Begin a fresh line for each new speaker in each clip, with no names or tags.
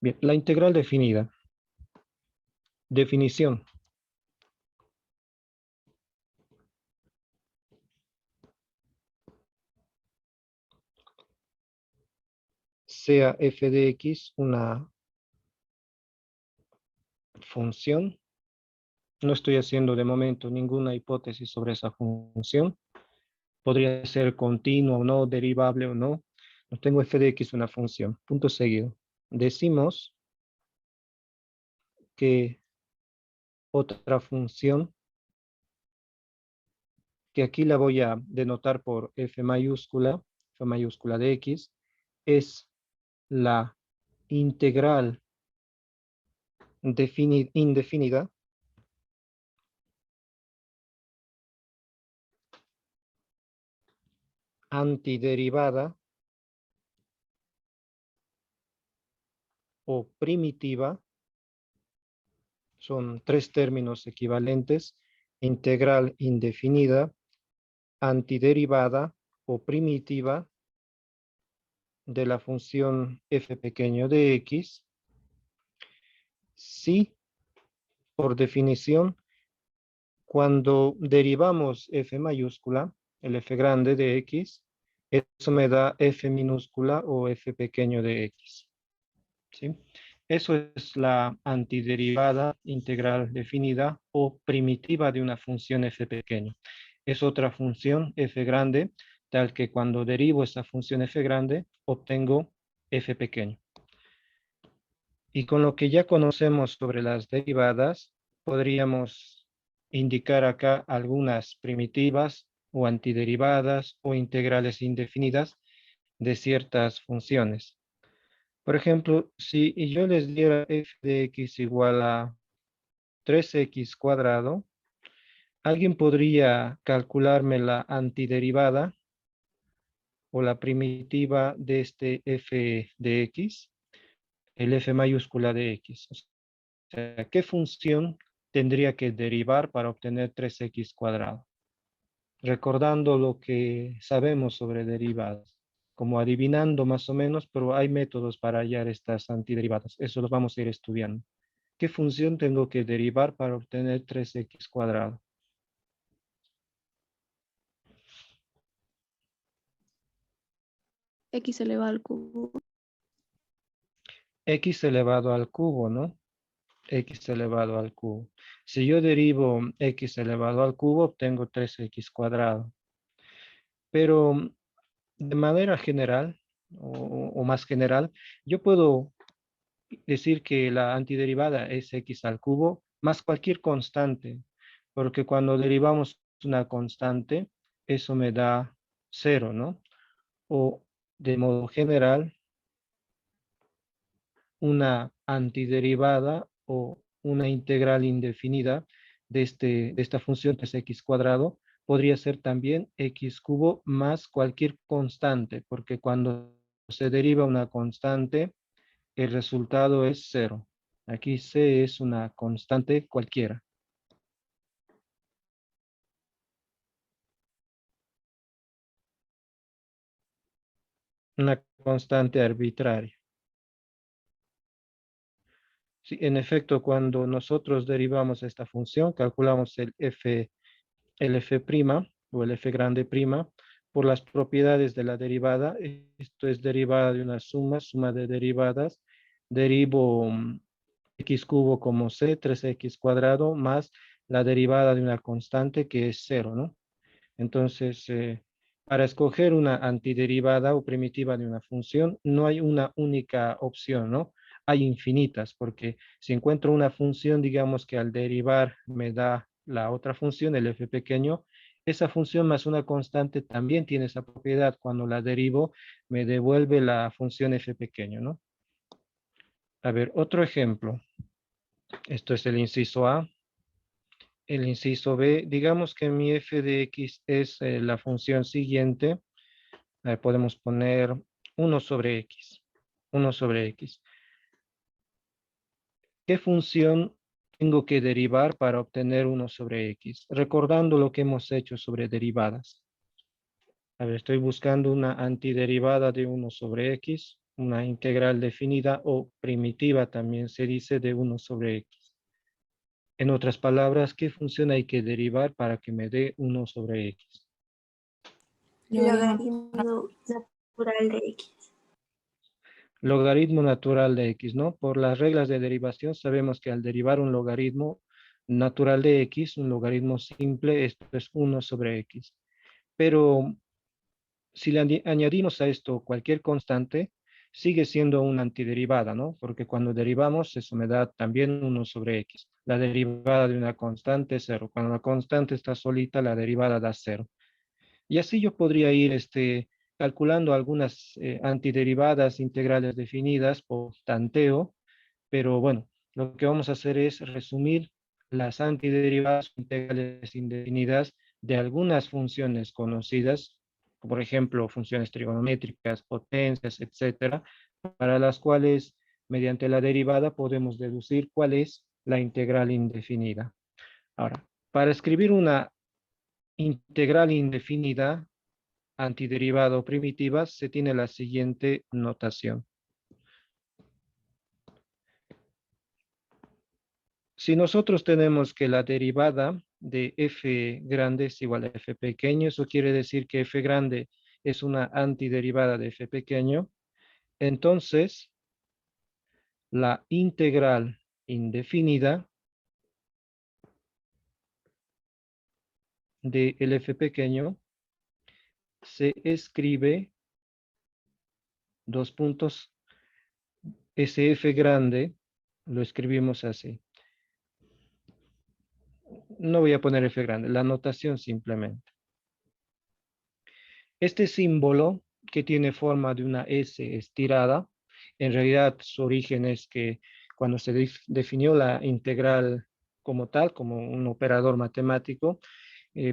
Bien, la integral definida. Definición. Sea f de x una función. No estoy haciendo de momento ninguna hipótesis sobre esa función. Podría ser continua o no, derivable o no. No tengo f de x una función. Punto seguido. Decimos que otra función, que aquí la voy a denotar por f mayúscula de x, es la integral indefinida antiderivada o primitiva. Son tres términos equivalentes: integral indefinida, antiderivada o primitiva de la función f pequeño de x, si por definición, cuando derivamos f mayúscula, el f grande de x, eso me da f minúscula o f pequeño de x. ¿Sí? Eso es la antiderivada integral definida o primitiva de una función f pequeño. Es otra función f grande, tal que cuando derivo esa función f grande, obtengo f pequeño. Y con lo que ya conocemos sobre las derivadas, podríamos indicar acá algunas primitivas o antiderivadas o integrales indefinidas de ciertas funciones. Por ejemplo, si yo les diera f de x igual a 3x cuadrado, ¿alguien podría calcularme la antiderivada o la primitiva de este f de x? El f mayúscula de x. O sea, ¿qué función tendría que derivar para obtener 3x cuadrado? Recordando lo que sabemos sobre derivadas, como adivinando más o menos, pero hay métodos para hallar estas antiderivadas. Eso los vamos a ir estudiando. ¿Qué función tengo que derivar para obtener 3x cuadrado?
X elevado al cubo.
X elevado al cubo, ¿no? X elevado al cubo. Si yo derivo x elevado al cubo, obtengo 3x cuadrado. Pero de manera general, o más general, yo puedo decir que la antiderivada es x al cubo más cualquier constante, porque cuando derivamos una constante, eso me da 0, ¿no? O de modo general, una antiderivada o una integral indefinida de esta función que es x cuadrado podría ser también x cubo más cualquier constante, porque cuando se deriva una constante, el resultado es 0. Aquí c es una constante cualquiera. Una constante arbitraria. Sí, en efecto, cuando nosotros derivamos esta función, calculamos el f' o el f grande prima por las propiedades de la derivada. Esto es derivada de una suma de derivadas. Derivo x cubo como c, 3x cuadrado, más la derivada de una constante que es 0, ¿no? Entonces, para escoger una antiderivada o primitiva de una función, no hay una única opción, ¿no? Hay infinitas, porque si encuentro una función, digamos que al derivar me da la otra función, el f pequeño, esa función más una constante también tiene esa propiedad. Cuando la derivo, me devuelve la función f pequeño, ¿no? A ver, otro ejemplo. Esto es el inciso A. El inciso B, digamos que mi f de x es la función siguiente. Podemos poner 1 sobre x. 1 sobre x. ¿Qué función tengo que derivar para obtener 1 sobre x? Recordando lo que hemos hecho sobre derivadas. A ver, estoy buscando una antiderivada de 1 sobre x. una integral definida o primitiva también se dice de 1/x. En otras palabras, ¿qué función hay que derivar para que me dé 1/x?
Logaritmo natural de x.
Logaritmo natural de x, ¿no? Por las reglas de derivación sabemos que al derivar un logaritmo natural de x, un logaritmo simple, esto es 1/x. Pero si le añadimos a esto cualquier constante, sigue siendo una antiderivada, ¿no? Porque cuando derivamos, eso me da también 1/x. La derivada de una constante es 0. Cuando la constante está solita, la derivada da 0. Y así yo podría ir calculando algunas antiderivadas integrales definidas por tanteo, pero bueno, lo que vamos a hacer es resumir las antiderivadas integrales indefinidas de algunas funciones conocidas, por ejemplo, funciones trigonométricas, potencias, etcétera, para las cuales mediante la derivada podemos deducir cuál es la integral indefinida. Ahora, para escribir una integral indefinida antiderivada o primitiva, se tiene la siguiente notación. Si nosotros tenemos que la derivada de f grande es igual a f pequeño, eso quiere decir que f grande es una antiderivada de f pequeño, entonces la integral indefinida de el f pequeño se escribe, dos puntos, ese f grande lo escribimos así. No voy a poner f grande, la notación simplemente. Este símbolo, que tiene forma de una S estirada, en realidad su origen es que cuando se definió la integral como tal, como un operador matemático,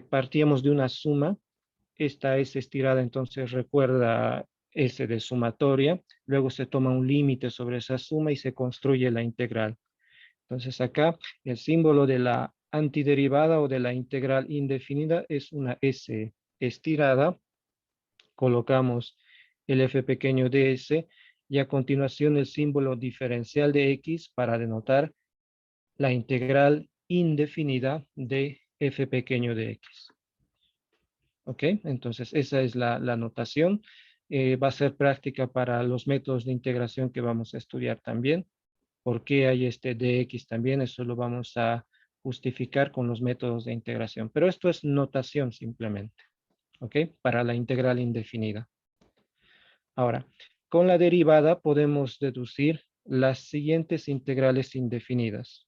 partíamos de una suma. Esta S estirada entonces recuerda S de sumatoria, luego se toma un límite sobre esa suma y se construye la integral. Entonces acá el símbolo de la antiderivada o de la integral indefinida es una S estirada. Colocamos el f pequeño de s y a continuación el símbolo diferencial de x para denotar la integral indefinida de f pequeño de x. ¿Ok? Entonces esa es la notación. Va a ser práctica para los métodos de integración que vamos a estudiar también. ¿Por qué hay este dx también? Eso lo vamos a justificar con los métodos de integración. Pero esto es notación simplemente. ¿Ok? Para la integral indefinida. Ahora, con la derivada podemos deducir las siguientes integrales indefinidas.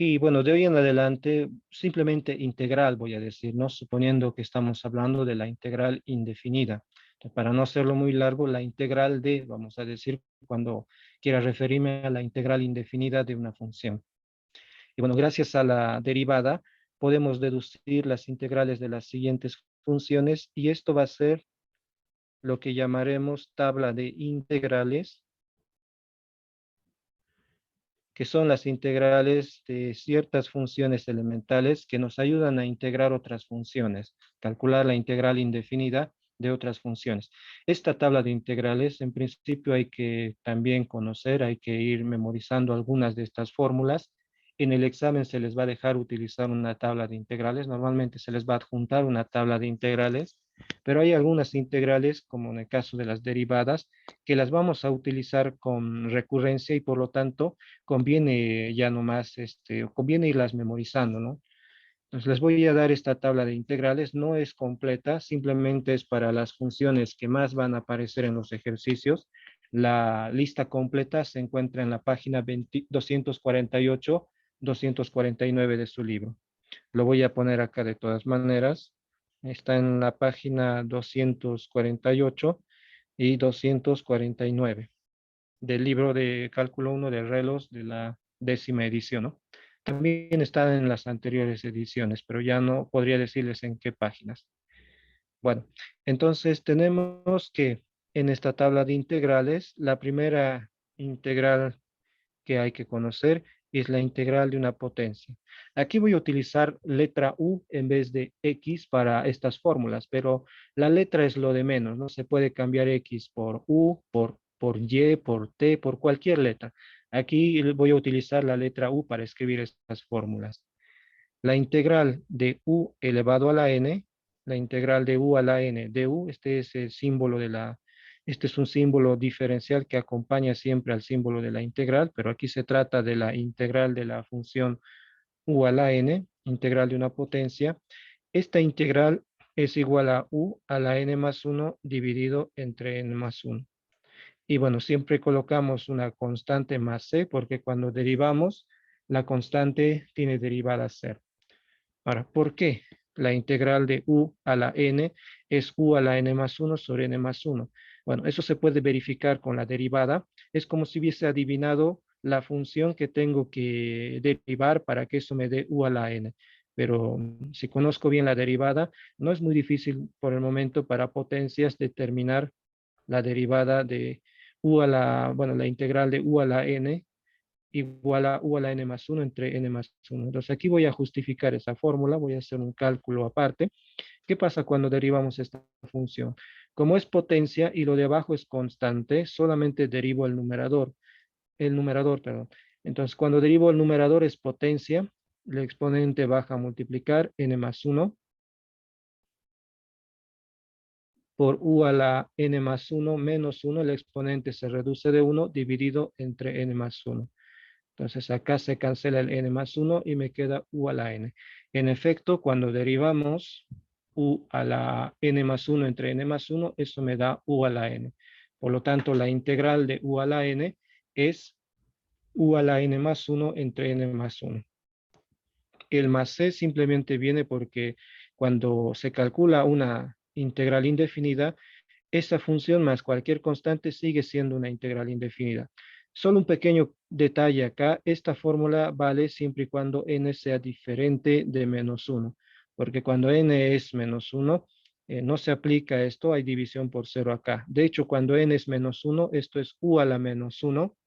Y bueno, de hoy en adelante, simplemente integral voy a decir, ¿no? Suponiendo que estamos hablando de la integral indefinida. Entonces, para no hacerlo muy largo, la integral de, vamos a decir, cuando quiera referirme a la integral indefinida de una función. Y bueno, gracias a la derivada, podemos deducir las integrales de las siguientes funciones y esto va a ser lo que llamaremos tabla de integrales, que son las integrales de ciertas funciones elementales que nos ayudan a integrar otras funciones, calcular la integral indefinida de otras funciones. Esta tabla de integrales, en principio hay que también conocer, hay que ir memorizando algunas de estas fórmulas. En el examen se les va a dejar utilizar una tabla de integrales, normalmente se les va a adjuntar una tabla de integrales, pero hay algunas integrales, como en el caso de las derivadas, que las vamos a utilizar con recurrencia y por lo tanto conviene ya nomás, conviene irlas memorizando, ¿no? Entonces les voy a dar esta tabla de integrales, no es completa, simplemente es para las funciones que más van a aparecer en los ejercicios. La lista completa se encuentra en la página 248, 249 de su libro. Lo voy a poner acá de todas maneras. Está en la página 248 y 249 del libro de cálculo 1 de Relos de la 10ª edición, ¿no? También están en las anteriores ediciones, pero ya no podría decirles en qué páginas. Bueno, entonces tenemos que en esta tabla de integrales, la primera integral que hay que conocer es la integral de una potencia. Aquí voy a utilizar letra U en vez de X para estas fórmulas, pero la letra es lo de menos, ¿no? Se puede cambiar X por U, por Y, por T, por cualquier letra. Aquí voy a utilizar la letra U para escribir estas fórmulas. La integral de U elevado a la N, la integral de U a la N de U, este es el símbolo de este es un símbolo diferencial que acompaña siempre al símbolo de la integral, pero aquí se trata de la integral de la función U a la N, integral de una potencia. Esta integral es igual a U a la N más 1 dividido entre N más 1. Y bueno, siempre colocamos una constante más C porque cuando derivamos, la constante tiene derivada cero. Ahora, ¿por qué? La integral de U a la N es U a la N más 1 sobre N más 1. Bueno, eso se puede verificar con la derivada. Es como si hubiese adivinado la función que tengo que derivar para que eso me dé U a la N. Pero si conozco bien la derivada, no es muy difícil por el momento para potencias determinar la derivada de U a la, bueno, la integral de U a la N igual a U a la N más 1 entre N más 1. Entonces aquí voy a justificar esa fórmula, voy a hacer un cálculo aparte. ¿Qué pasa cuando derivamos esta función? Como es potencia y lo de abajo es constante, solamente derivo el numerador, perdón. Entonces cuando derivo el numerador es potencia, el exponente baja a multiplicar N más 1 por U a la N más 1 menos 1, el exponente se reduce de 1 dividido entre N más 1. Entonces acá se cancela el n más 1 y me queda u a la n. En efecto, cuando derivamos u a la n más 1 entre n más 1, eso me da u a la n. Por lo tanto, la integral de u a la n es u a la n más 1 entre n más 1. El más c simplemente viene porque cuando se calcula una integral indefinida, esa función más cualquier constante sigue siendo una integral indefinida. Solo un pequeño detalle acá, esta fórmula vale siempre y cuando n sea diferente de menos 1, porque cuando n es menos 1, no se aplica esto, hay división por 0 acá. De hecho, cuando n es menos 1, esto es u a la menos 1,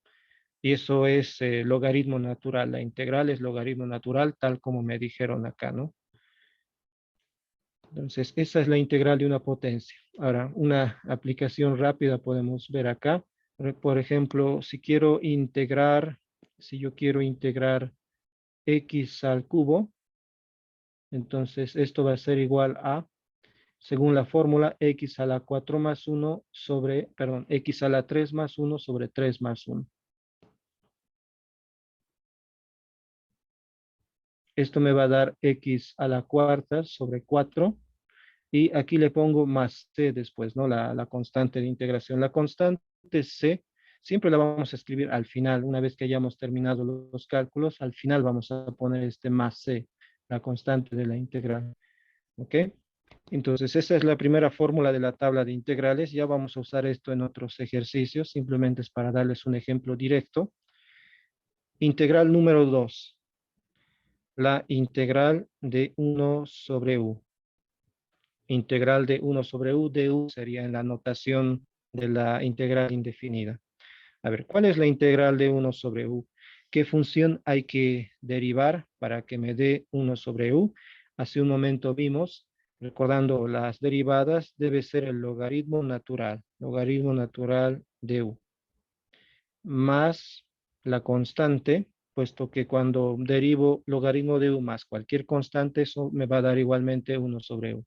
y eso es logaritmo natural. La integral es logaritmo natural, tal como me dijeron acá, ¿no? Entonces, esa es la integral de una potencia. Ahora, una aplicación rápida podemos ver acá. Por ejemplo, si yo quiero integrar x al cubo, entonces esto va a ser igual a, según la fórmula, x a la 4 más 1 sobre, perdón, x a la 3 más 1 sobre 3 más 1. Esto me va a dar x a la cuarta sobre 4. Y aquí le pongo más c después, ¿no? La constante de integración. La constante c siempre la vamos a escribir al final. Una vez que hayamos terminado los cálculos, al final vamos a poner este más c, la constante de la integral. ¿Ok? Entonces, esa es la primera fórmula de la tabla de integrales. Ya vamos a usar esto en otros ejercicios. Simplemente es para darles un ejemplo directo. Integral número 2. La integral de 1 sobre u. Integral de 1 sobre u de u sería en la notación de la integral indefinida. A ver, ¿cuál es la integral de 1 sobre u? ¿Qué función hay que derivar para que me dé 1 sobre u? Hace un momento vimos, recordando las derivadas, debe ser el logaritmo natural de u, más la constante, puesto que cuando derivo logaritmo de u más cualquier constante, eso me va a dar igualmente 1 sobre u.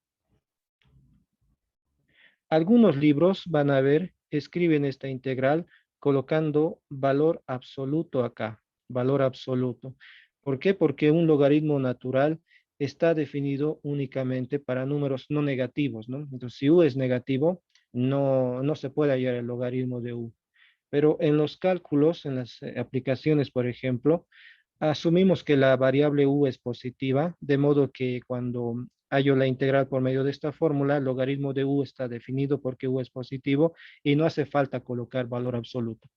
Algunos libros, van a ver, escriben esta integral colocando valor absoluto acá, valor absoluto. ¿Por qué? Porque un logaritmo natural está definido únicamente para números no negativos, ¿no? Entonces, si u es negativo, no se puede hallar el logaritmo de u. Pero en los cálculos, en las aplicaciones, por ejemplo, asumimos que la variable u es positiva, de modo que cuando hallo la integral por medio de esta fórmula, el logaritmo de u está definido porque u es positivo y no hace falta colocar valor absoluto.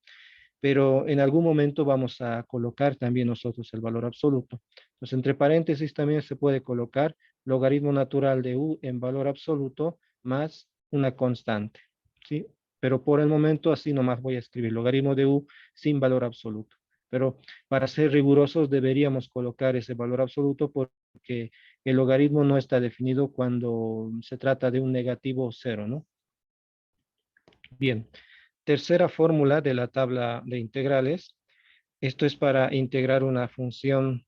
Pero en algún momento vamos a colocar también nosotros el valor absoluto. Entonces, entre paréntesis también se puede colocar logaritmo natural de u en valor absoluto más una constante, ¿sí? Pero por el momento así nomás voy a escribir logaritmo de u sin valor absoluto. Pero para ser rigurosos deberíamos colocar ese valor absoluto porque el logaritmo no está definido cuando se trata de un negativo cero, ¿no? Bien, tercera fórmula de la tabla de integrales. Esto es para integrar una función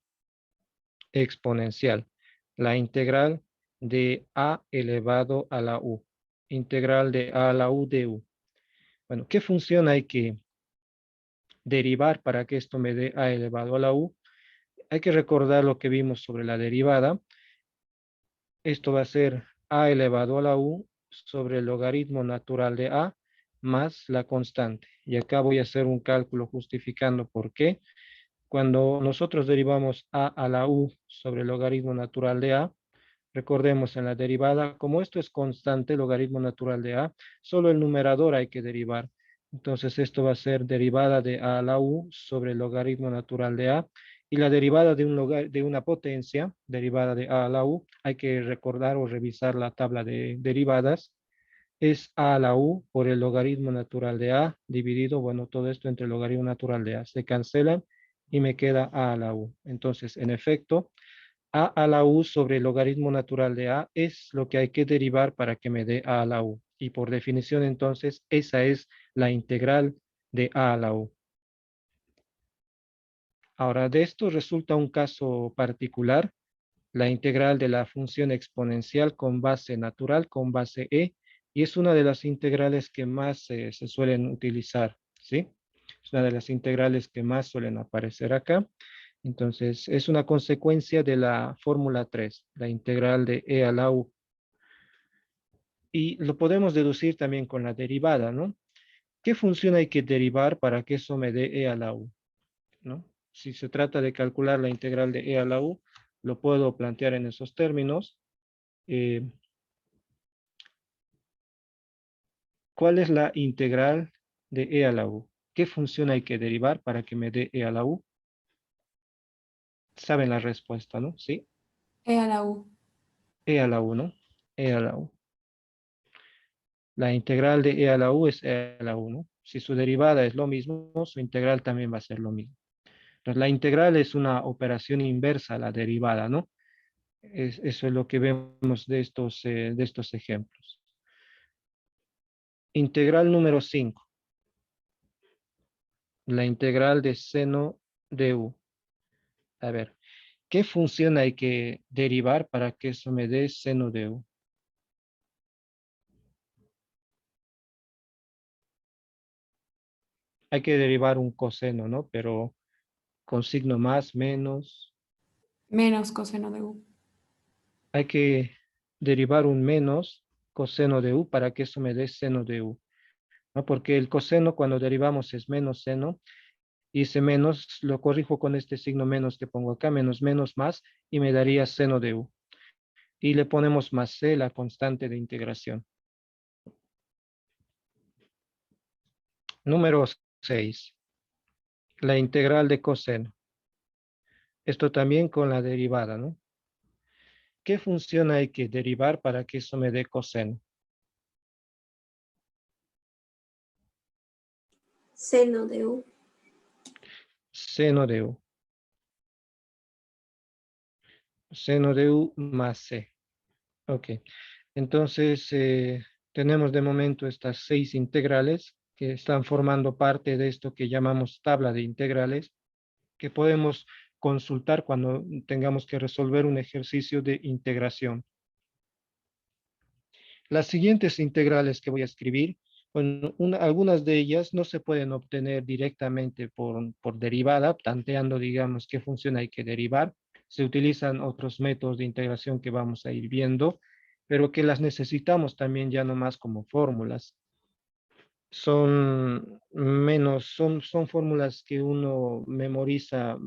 exponencial. La integral de a elevado a la u. Integral de a la u de u. Bueno, ¿qué función hay que derivar para que esto me dé a elevado a la u? Hay que recordar lo que vimos sobre la derivada. Esto va a ser a elevado a la u sobre el logaritmo natural de a más la constante. Y acá voy a hacer un cálculo justificando por qué. Cuando nosotros derivamos a la u sobre el logaritmo natural de a, recordemos en la derivada, como esto es constante, logaritmo natural de a, solo el numerador hay que derivar. Entonces esto va a ser derivada de a la u sobre el logaritmo natural de a. Y la derivada de una potencia, derivada de a la u, hay que recordar o revisar la tabla de derivadas, es a la u por el logaritmo natural de a dividido, bueno, todo esto entre el logaritmo natural de a. Se cancelan y me queda a la u. Entonces, en efecto, a la u sobre el logaritmo natural de a es lo que hay que derivar para que me dé a la u. Y por definición, entonces, esa es la integral de a la u. Ahora, de esto resulta un caso particular, la integral de la función exponencial con base natural, con base e, y es una de las integrales que más se suelen utilizar, ¿sí? Es una de las integrales que más suelen aparecer acá. Entonces, es una consecuencia de la fórmula 3, la integral de e a la u. Y lo podemos deducir también con la derivada, ¿no? ¿Qué función hay que derivar para que eso me dé e a la u? ¿No? Si se trata de calcular la integral de e a la u, lo puedo plantear en esos términos. Eh, ¿Cuál es la integral de e a la u? ¿Qué función hay que derivar para que me dé e a la u? Saben la respuesta, ¿no? Sí,
E a la U.
e a la u, ¿no? E a la u. La integral de e a la u es e a la u, ¿no? Si su derivada es lo mismo, su integral también va a ser lo mismo. Entonces, la integral es una operación inversa a la derivada, ¿no? Eso es lo que vemos de estos ejemplos. Integral número 5. La integral de seno de u. A ver, ¿qué función hay que derivar para que eso me dé seno de u? Hay que derivar un coseno, ¿no? Pero con signo más, menos.
Menos coseno de U.
Hay que derivar un menos coseno de u para que eso me dé seno de u, ¿no? Porque el coseno cuando derivamos es menos seno y ese menos lo corrijo con este signo menos que pongo acá, menos menos más y me daría seno de u. Y le ponemos más c, la constante de integración. Número 6. La integral de coseno. Esto también con la derivada, ¿no? ¿Qué función hay que derivar para que eso me dé coseno?
Seno de U.
Seno de u. Seno de u más c. Ok. Entonces, tenemos de momento estas 6 integrales que están formando parte de esto que llamamos tabla de integrales, que podemos consultar cuando tengamos que resolver un ejercicio de integración. Las siguientes integrales que voy a escribir, bueno, algunas de ellas no se pueden obtener directamente por derivada, tanteando, digamos, qué función hay que derivar. Se utilizan otros métodos de integración que vamos a ir viendo, pero que las necesitamos también ya no más como fórmulas. Son fórmulas que uno memoriza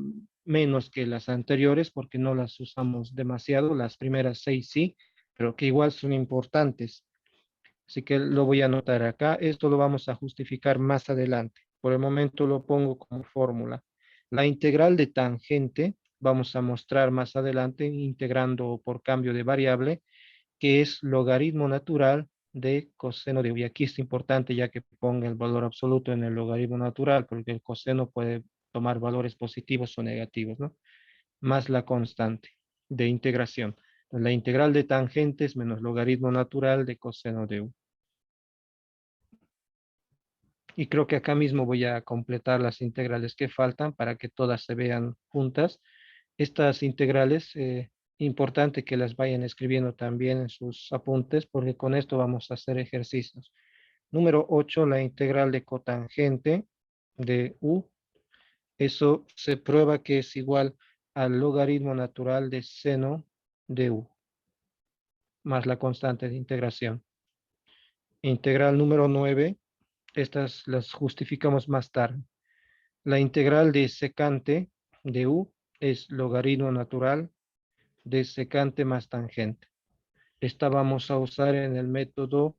menos que las anteriores porque no las usamos demasiado, las primeras 6 sí, pero que igual son importantes. Así que lo voy a anotar acá. Esto lo vamos a justificar más adelante. Por el momento lo pongo como fórmula. La integral de tangente vamos a mostrar más adelante integrando por cambio de variable, que es logaritmo natural de coseno de u. Y aquí es importante ya que ponga el valor absoluto en el logaritmo natural, porque el coseno puede tomar valores positivos o negativos, ¿no? Más la constante de integración. La integral de tangentes menos logaritmo natural de coseno de u. Y creo que acá mismo voy a completar las integrales que faltan para que todas se vean juntas. Estas integrales, importante que las vayan escribiendo también en sus apuntes, porque con esto vamos a hacer ejercicios. Número 8, la integral de cotangente de u. Eso se prueba que es igual al logaritmo natural de seno de u, más la constante de integración. Integral número 9, estas las justificamos más tarde. La integral de secante de u es logaritmo natural de secante más tangente. Esta vamos a usar en el método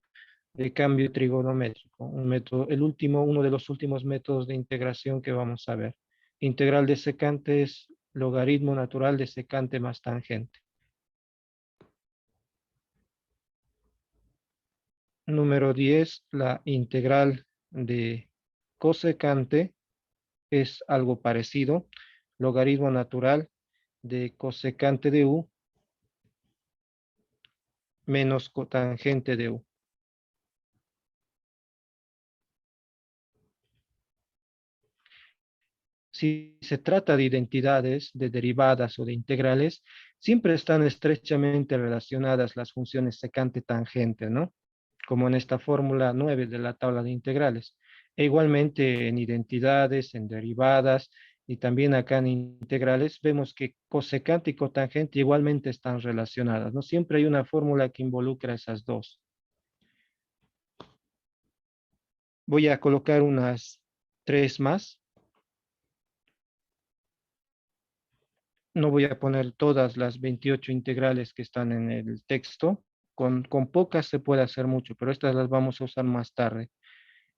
de cambio trigonométrico, un método, uno de los últimos métodos de integración que vamos a ver. Integral de secante es logaritmo natural de secante más tangente. Número 10, la integral de cosecante es algo parecido, logaritmo natural de cosecante de u menos cotangente de u. Si se trata de identidades, de derivadas o de integrales, siempre están estrechamente relacionadas las funciones secante-tangente, ¿no? Como en esta fórmula 9 de la tabla de integrales. E igualmente en identidades, en derivadas y también acá en integrales, vemos que cosecante y cotangente igualmente están relacionadas, ¿no? Siempre hay una fórmula que involucra esas dos. Voy a colocar unas 3 más. No voy a poner todas las 28 integrales que están en el texto. Con pocas se puede hacer mucho, pero estas las vamos a usar más tarde.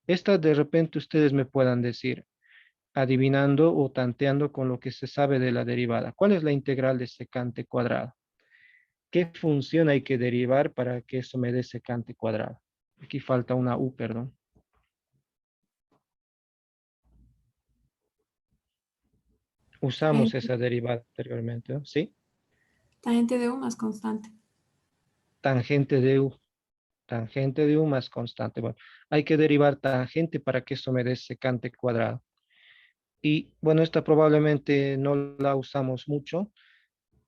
Estas de repente ustedes me puedan decir, adivinando o tanteando con lo que se sabe de la derivada. ¿Cuál es la integral de secante cuadrado? ¿Qué función hay que derivar para que eso me dé secante cuadrado? Aquí falta una u, perdón. Usamos
Tangente,
esa derivada anteriormente, ¿no? ¿Sí?
tangente de u más constante.
Tangente de u. Tangente de u más constante. Bueno, hay que derivar tangente para que eso me dé secante cuadrado. Y bueno, esta probablemente no la usamos mucho.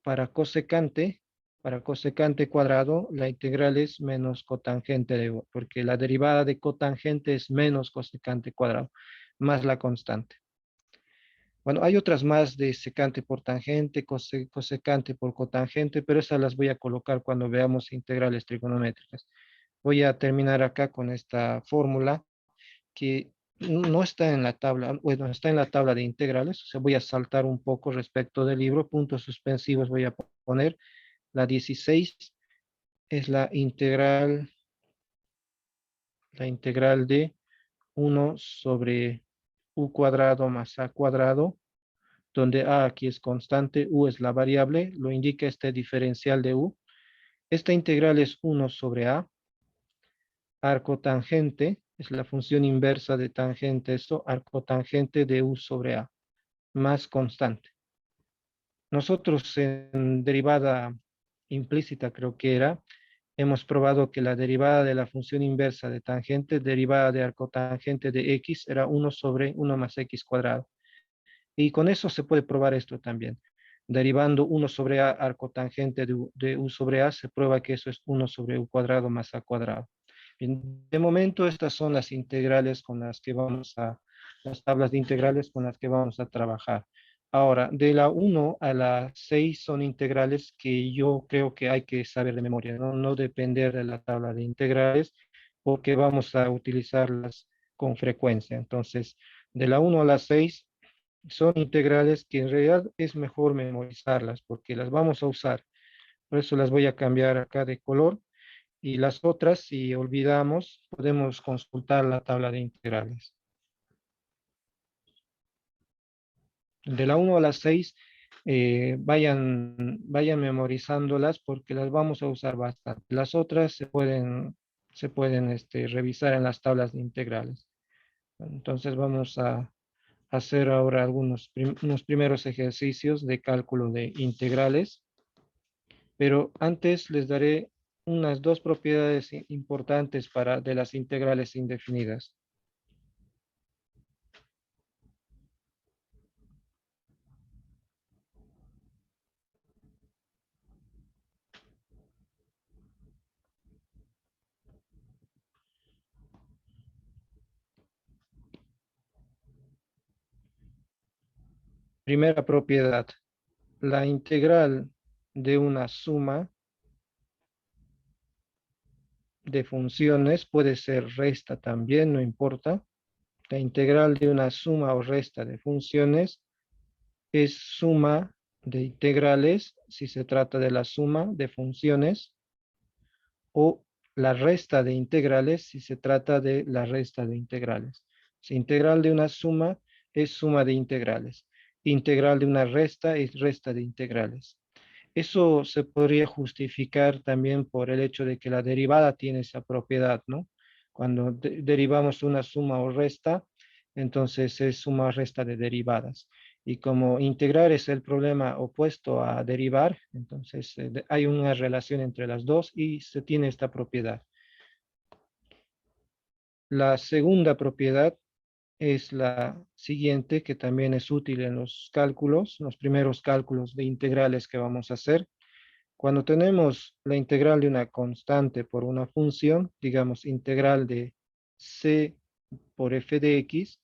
Para cosecante, para cosecante cuadrado, la integral es menos cotangente de u, porque la derivada de cotangente es menos cosecante cuadrado, más la constante. Bueno, hay otras más de secante por tangente, cosecante por cotangente, pero esas las voy a colocar cuando veamos integrales trigonométricas. Voy a terminar acá con esta fórmula que no está en la tabla, bueno, está en la tabla de integrales, o sea, voy a saltar un poco respecto del libro, puntos suspensivos voy a poner. La 16 es la integral de 1 sobre u cuadrado más a cuadrado, donde a aquí es constante, u es la variable, lo indica este diferencial de u. Esta integral es 1 sobre a, arco tangente, es la función inversa de tangente, esto, arco tangente de u sobre a, más constante. Nosotros en derivada implícita creo que era, hemos probado que la derivada de la función inversa de tangente, derivada de arco tangente de x, era 1 sobre 1 más x cuadrado. Y con eso se puede probar esto también. Derivando 1 sobre a arco tangente de u sobre a, se prueba que eso es 1 sobre u cuadrado más a cuadrado. Bien, de momento estas son las integrales con las que las tablas de integrales con las que vamos a trabajar. Ahora, de la 1 a la 6 son integrales que yo creo que hay que saber de memoria, no depender de la tabla de integrales, porque vamos a utilizarlas con frecuencia. Entonces, de la 1 a la 6 Son integrales que en realidad es mejor memorizarlas porque las vamos a usar. Por eso las voy a cambiar acá de color. Y las otras, si olvidamos, podemos consultar la tabla de integrales. De la 1 a la 6, vayan memorizándolas porque las vamos a usar bastante. Las otras se pueden revisar en las tablas de integrales. Entonces vamos a hacer ahora unos primeros ejercicios de cálculo de integrales, pero antes les daré unas dos propiedades importantes de las integrales indefinidas. Primera propiedad, la integral de una suma de funciones puede ser resta también, no importa. La integral de una suma o resta de funciones es suma de integrales si se trata de la suma de funciones o la resta de integrales si se trata de la resta de integrales. Si integral de una suma es suma de integrales. Integral de una resta es resta de integrales. Eso se podría justificar también por el hecho de que la derivada tiene esa propiedad, ¿no? Cuando derivamos una suma o resta, entonces es suma o resta de derivadas. Y como integrar es el problema opuesto a derivar, entonces hay una relación entre las dos y se tiene esta propiedad. La segunda propiedad es la siguiente, que también es útil en los primeros cálculos de integrales que vamos a hacer. Cuando tenemos la integral de una constante por una función, digamos integral de c por f de x,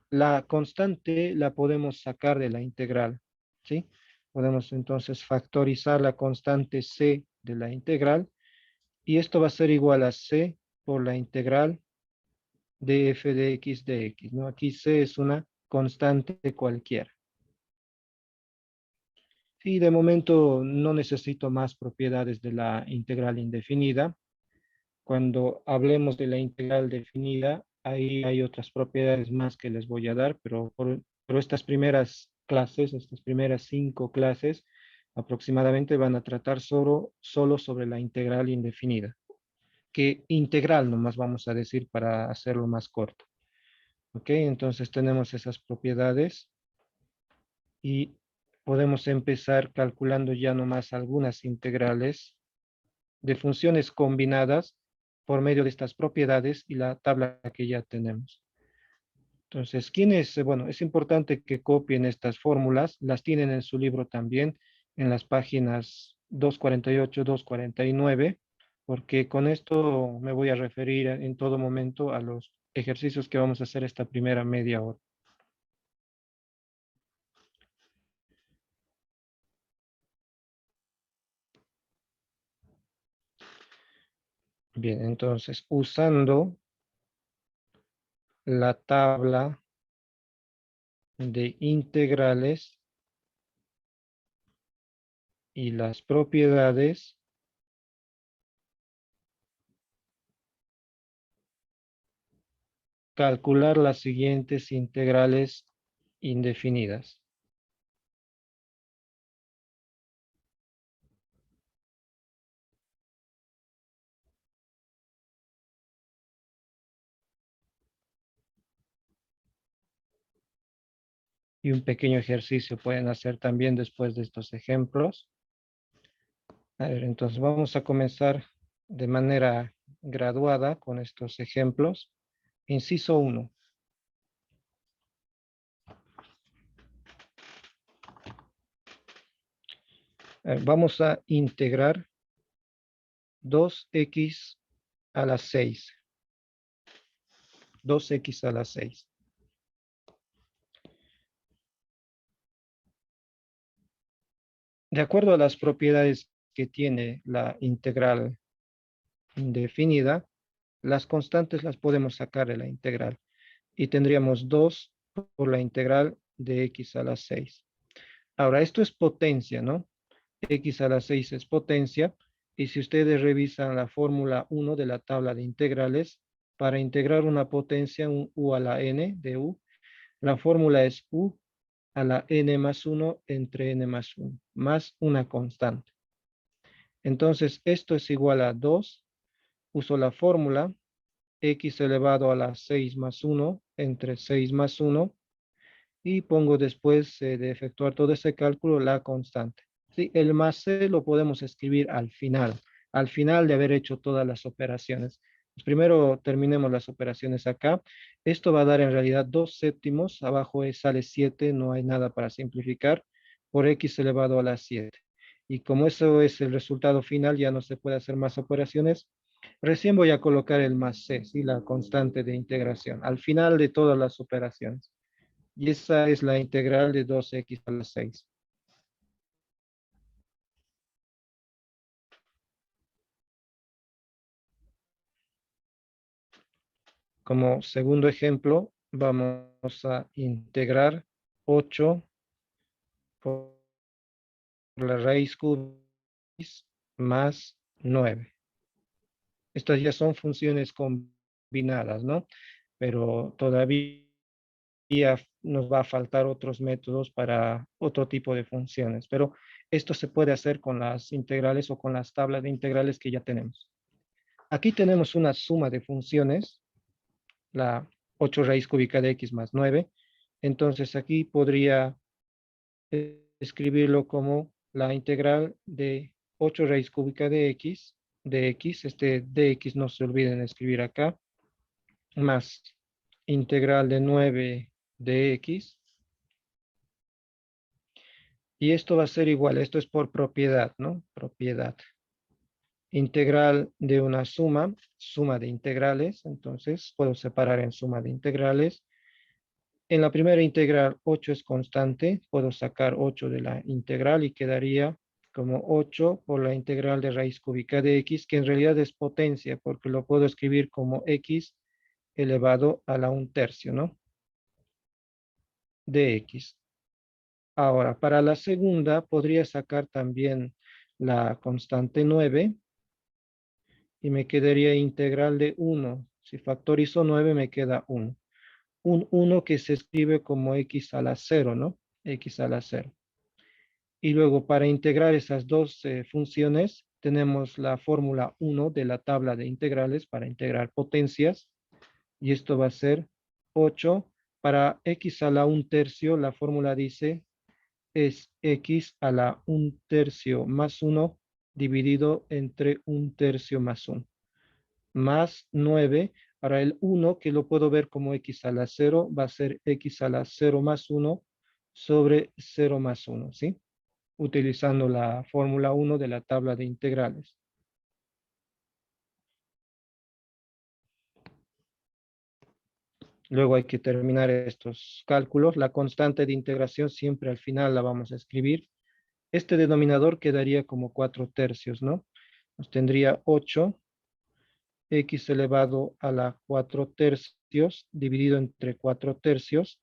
la constante la podemos sacar de la integral, ¿sí? Podemos entonces factorizar la constante c de la integral y esto va a ser igual a c por la integral de f de x, ¿no? Aquí c es una constante cualquiera. Y de momento no necesito más propiedades de la integral indefinida. Cuando hablemos de la integral definida, ahí hay otras propiedades más que les voy a dar, pero estas primeras clases, estas primeras 5 clases, aproximadamente van a tratar solo sobre la integral indefinida. Que integral nomás vamos a decir para hacerlo más corto. ¿Ok? Entonces tenemos esas propiedades y podemos empezar calculando ya nomás algunas integrales de funciones combinadas por medio de estas propiedades y la tabla que ya tenemos. Entonces, bueno, es importante que copien estas fórmulas, las tienen en su libro también, en las páginas 248, 249, porque con esto me voy a referir en todo momento a los ejercicios que vamos a hacer esta primera media hora. Bien, entonces, usando la tabla de integrales y las propiedades, calcular las siguientes integrales indefinidas. Y un pequeño ejercicio pueden hacer también después de estos ejemplos. A ver, entonces vamos a comenzar de manera graduada con estos ejemplos. Inciso 1. Vamos a integrar 2x a la 6. 2x a la 6. De acuerdo a las propiedades que tiene la integral indefinida, las constantes las podemos sacar de la integral. Y tendríamos 2 por la integral de x a la 6. Ahora, esto es potencia, ¿no? X a la 6 es potencia. Y si ustedes revisan la fórmula 1 de la tabla de integrales, para integrar una potencia, un u a la n de u, la fórmula es u a la n más 1 entre n más 1, más una constante. Entonces, esto es igual a 2. Uso la fórmula x elevado a la 6 más 1 entre 6 más 1 y pongo después de efectuar todo ese cálculo la constante. ¿Sí? El más c lo podemos escribir al final de haber hecho todas las operaciones. Pues primero terminemos las operaciones acá. Esto va a dar en realidad 2 séptimos. Abajo sale 7, no hay nada para simplificar, por x elevado a la 7. Y como eso es el resultado final, ya no se puede hacer más operaciones. Recién voy a colocar el más c, ¿sí? La constante de integración, al final de todas las operaciones. Y esa es la integral de 2x a la 6. Como segundo ejemplo, vamos a integrar 8 por la raíz cúbica más 9. Estas ya son funciones combinadas, ¿no? Pero todavía nos va a faltar otros métodos para otro tipo de funciones. Pero esto se puede hacer con las integrales o con las tablas de integrales que ya tenemos. Aquí tenemos una suma de funciones, la 8 raíz cúbica de x más 9. Entonces aquí podría escribirlo como la integral de 8 raíz cúbica de x, este dx no se olviden escribir acá, más integral de 9 de x. Y esto va a ser igual, esto es por propiedad, ¿no? Propiedad. Integral de una suma de integrales, entonces puedo separar en suma de integrales. En la primera integral 8 es constante, puedo sacar 8 de la integral y quedaría como 8 por la integral de raíz cúbica de x, que en realidad es potencia, porque lo puedo escribir como x elevado a la 1/3, ¿no? De x. Ahora, para la segunda podría sacar también la constante 9 y me quedaría integral de 1. Si factorizo 9 me queda 1. Un 1 que se escribe como x a la 0, ¿no? X a la 0. Y luego para integrar esas dos funciones tenemos la fórmula 1 de la tabla de integrales para integrar potencias. Y esto va a ser 8. Para x a la 1/3, la fórmula dice es x a la 1/3 más 1 dividido entre 1/3 más 1. Más 9, para el 1, que lo puedo ver como x a la 0, va a ser x a la 0 más 1 sobre 0 más 1, ¿sí? Utilizando la fórmula 1 de la tabla de integrales. Luego hay que terminar estos cálculos. La constante de integración siempre al final la vamos a escribir. Este denominador quedaría como 4/3, ¿no? Nos tendría 8 x elevado a la 4/3 dividido entre 4/3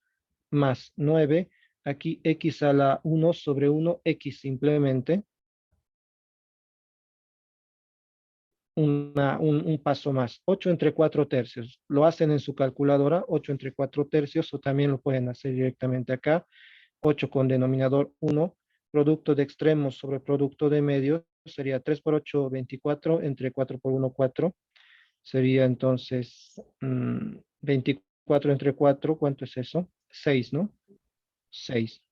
más 9. Aquí x a la 1 sobre 1, x simplemente. Un paso más. 8 entre 4/3. Lo hacen en su calculadora, 8 entre 4/3, o también lo pueden hacer directamente acá. 8 con denominador 1. Producto de extremos sobre producto de medios sería 3 por 8, 24, entre 4 por 1, 4. Sería entonces 24 entre 4, ¿cuánto es eso? 6, ¿no? 6.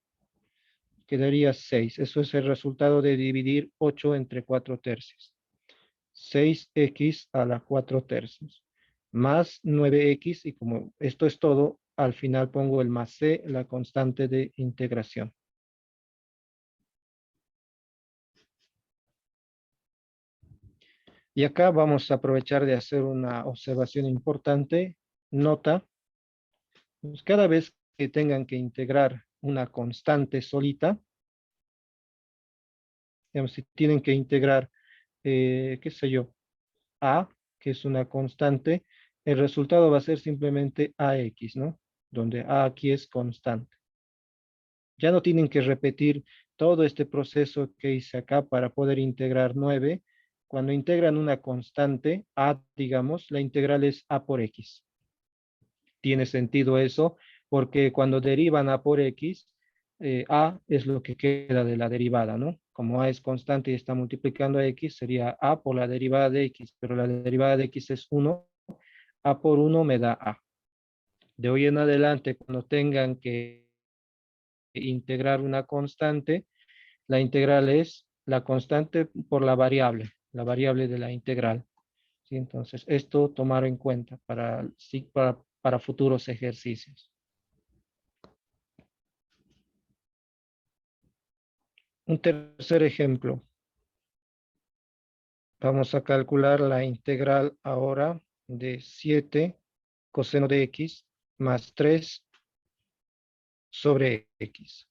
Quedaría 6. Eso es el resultado de dividir 8 entre 4/3. 6x a la 4/3 más 9x, y como esto es todo, al final pongo el más c, la constante de integración. Y acá vamos a aprovechar de hacer una observación importante. Nota, pues cada vez que tengan que integrar una constante solita, digamos, si tienen que integrar, qué sé yo, a, que es una constante, el resultado va a ser simplemente ax, ¿no? Donde a aquí es constante. Ya no tienen que repetir todo este proceso que hice acá para poder integrar 9. Cuando integran una constante, a, digamos, la integral es a por x. Tiene sentido eso, porque cuando derivan a por x, a es lo que queda de la derivada, ¿no? Como a es constante y está multiplicando a x, sería a por la derivada de x, pero la derivada de x es 1, a por 1 me da a. De hoy en adelante, cuando tengan que integrar una constante, la integral es la constante por la variable de la integral. ¿Sí? Entonces, esto tomar en cuenta para futuros ejercicios. Un tercer ejemplo. Vamos a calcular la integral ahora de 7 coseno de x más 3 sobre x.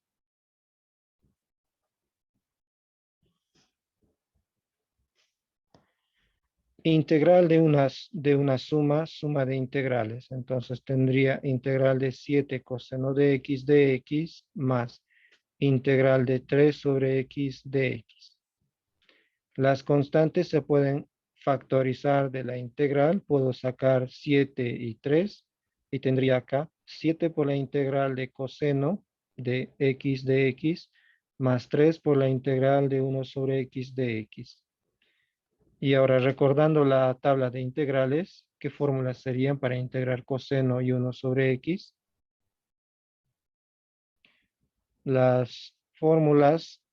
Integral de una suma de integrales. Entonces tendría integral de 7 coseno de x más integral de 3 sobre x de x. Las constantes se pueden factorizar de la integral. Puedo sacar 7 y 3 y tendría acá 7 por la integral de coseno de x más 3 por la integral de 1 sobre x de x. Y ahora recordando la tabla de integrales, ¿qué fórmulas serían para integrar coseno y 1 sobre x? Las fórmulas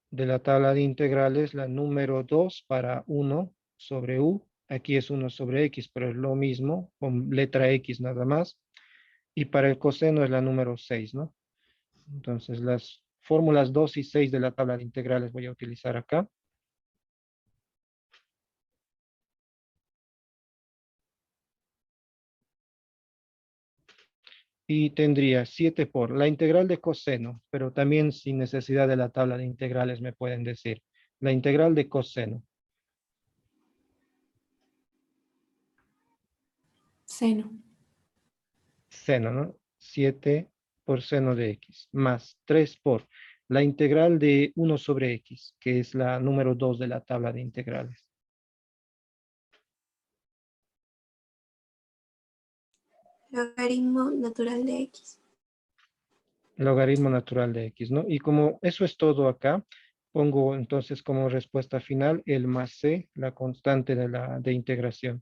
de la tabla de integrales, la número 2 para 1 sobre u, aquí es 1 sobre x, pero es lo mismo, con letra x nada más. Y para el coseno es la número 6, ¿no? Entonces las fórmulas 2 y 6 de la tabla de integrales voy a utilizar acá. Y tendría 7 por la integral de coseno, pero también sin necesidad de la tabla de integrales me pueden decir. La integral de coseno.
Seno.
Seno, ¿no? 7 por seno de x, más 3 por la integral de 1 sobre x, que es la número 2 de la tabla de integrales.
Logaritmo natural de x.
Logaritmo natural de x, ¿no? Y como eso es todo acá, pongo entonces como respuesta final el más c, la constante de integración.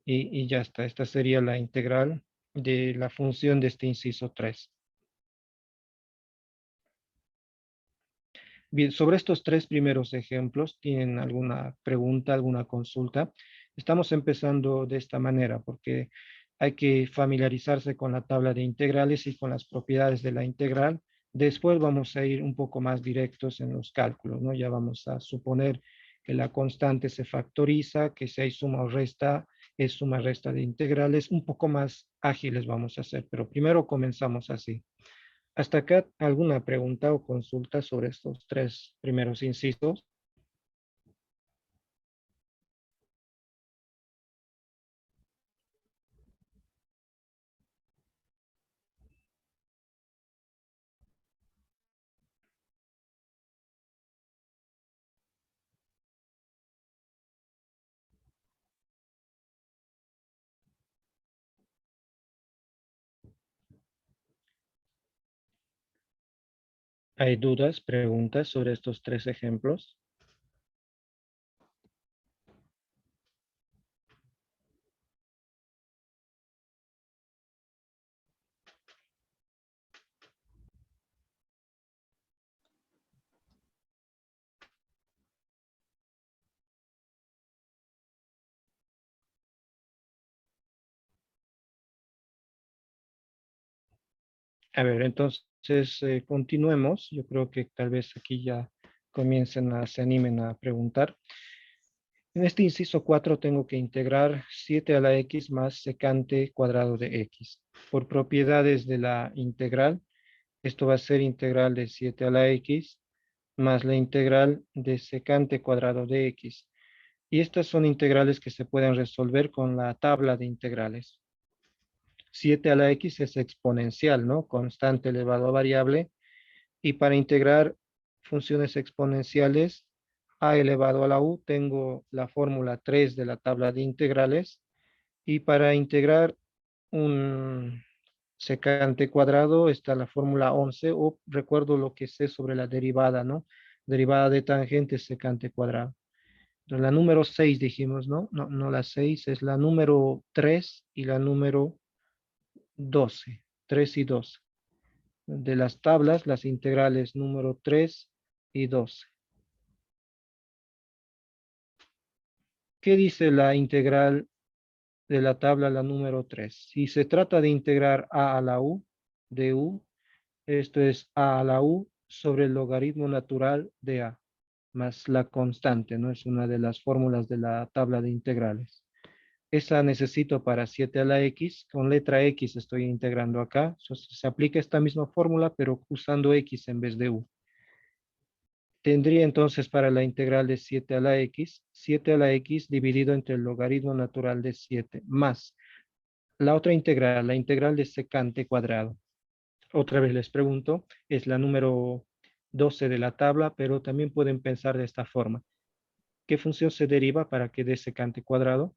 Y ya está, esta sería la integral de la función de este inciso 3. Bien, sobre estos tres primeros ejemplos, ¿tienen alguna pregunta, alguna consulta? Estamos empezando de esta manera porque hay que familiarizarse con la tabla de integrales y con las propiedades de la integral. Después vamos a ir un poco más directos en los cálculos, ¿no? Ya vamos a suponer que la constante se factoriza, que si hay suma o resta, es suma resta de integrales. Un poco más ágiles vamos a hacer, pero primero comenzamos así. Hasta acá, ¿alguna pregunta o consulta sobre estos tres primeros incisos? ¿Hay dudas, preguntas sobre estos tres ejemplos? A ver, entonces continuemos. Yo creo que tal vez aquí ya se animen a preguntar. En este inciso 4 tengo que integrar 7 a la x más secante cuadrado de x. Por propiedades de la integral, esto va a ser integral de 7 a la x más la integral de secante cuadrado de x. Y estas son integrales que se pueden resolver con la tabla de integrales. 7 a la x es exponencial, ¿no? Constante elevado a variable. Y para integrar funciones exponenciales, a elevado a la u, tengo la fórmula 3 de la tabla de integrales. Y para integrar un secante cuadrado está la fórmula 11, o recuerdo lo que sé sobre la derivada, ¿no? Derivada de tangente secante cuadrado. Entonces, la número 6 dijimos, ¿no? No, no la 6, es la número 3 y la número 12. 3 y 12. De las tablas, las integrales número 3 y 12. ¿Qué dice la integral de la tabla, la número 3? Si se trata de integrar a la u de u, esto es a la u sobre el logaritmo natural de a, más la constante, ¿no? Es una de las fórmulas de la tabla de integrales. Esa necesito para 7 a la x, con letra x estoy integrando acá. Se aplica esta misma fórmula, pero usando x en vez de u. Tendría entonces para la integral de 7 a la x, 7 a la x dividido entre el logaritmo natural de 7, más la otra integral, la integral de secante cuadrado. Otra vez les pregunto, es la número 12 de la tabla, pero también pueden pensar de esta forma. ¿Qué función se deriva para que dé secante cuadrado?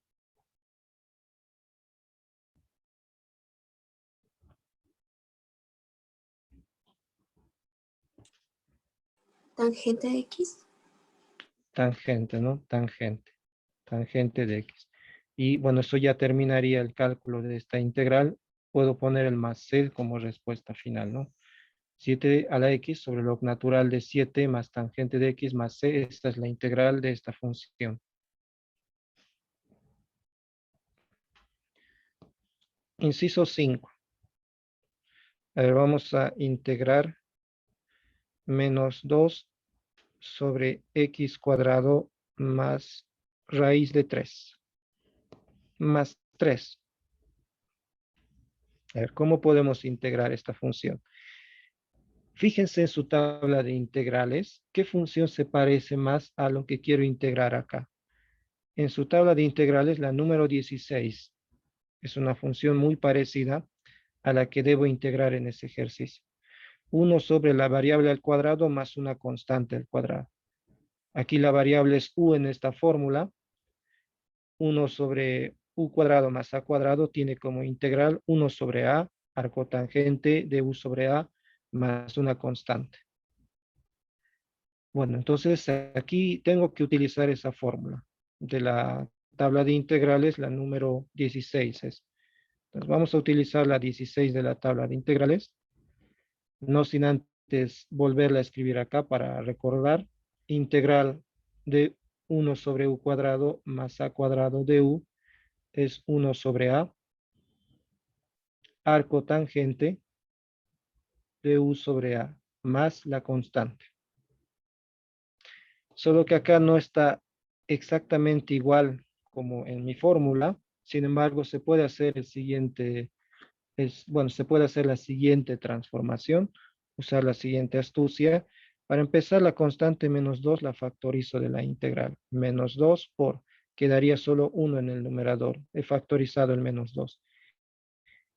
Tangente de X.
Tangente, ¿no? Tangente. Tangente de x. Y bueno, eso ya terminaría el cálculo de esta integral. Puedo poner el más c como respuesta final, ¿no? 7 a la x sobre log natural de 7 más tangente de x más c. Esta es la integral de esta función. Inciso 5. A ver, vamos a integrar menos 2 sobre x cuadrado más raíz de 3 más 3. A ver, ¿cómo podemos integrar esta función? Fíjense en su tabla de integrales, ¿qué función se parece más a lo que quiero integrar acá? En su tabla de integrales, la número 16 es una función muy parecida a la que debo integrar en ese ejercicio. 1 sobre la variable al cuadrado más una constante al cuadrado. Aquí la variable es u en esta fórmula. 1 sobre u cuadrado más a cuadrado tiene como integral 1 sobre a, arco tangente de u sobre a, más una constante. Bueno, entonces aquí tengo que utilizar esa fórmula de la tabla de integrales, la número 16 es. Entonces vamos a utilizar la 16 de la tabla de integrales, no sin antes volverla a escribir acá para recordar. Integral de 1 sobre u cuadrado más a cuadrado de u es 1 sobre a, arco tangente de u sobre a, más la constante. Solo que acá no está exactamente igual como en mi fórmula. Sin embargo, se puede hacer el siguiente, bueno, se puede hacer la siguiente transformación, usar la siguiente astucia. Para empezar, la constante menos 2 la factorizo de la integral. Menos 2 por, quedaría solo 1 en el numerador. He factorizado el menos 2.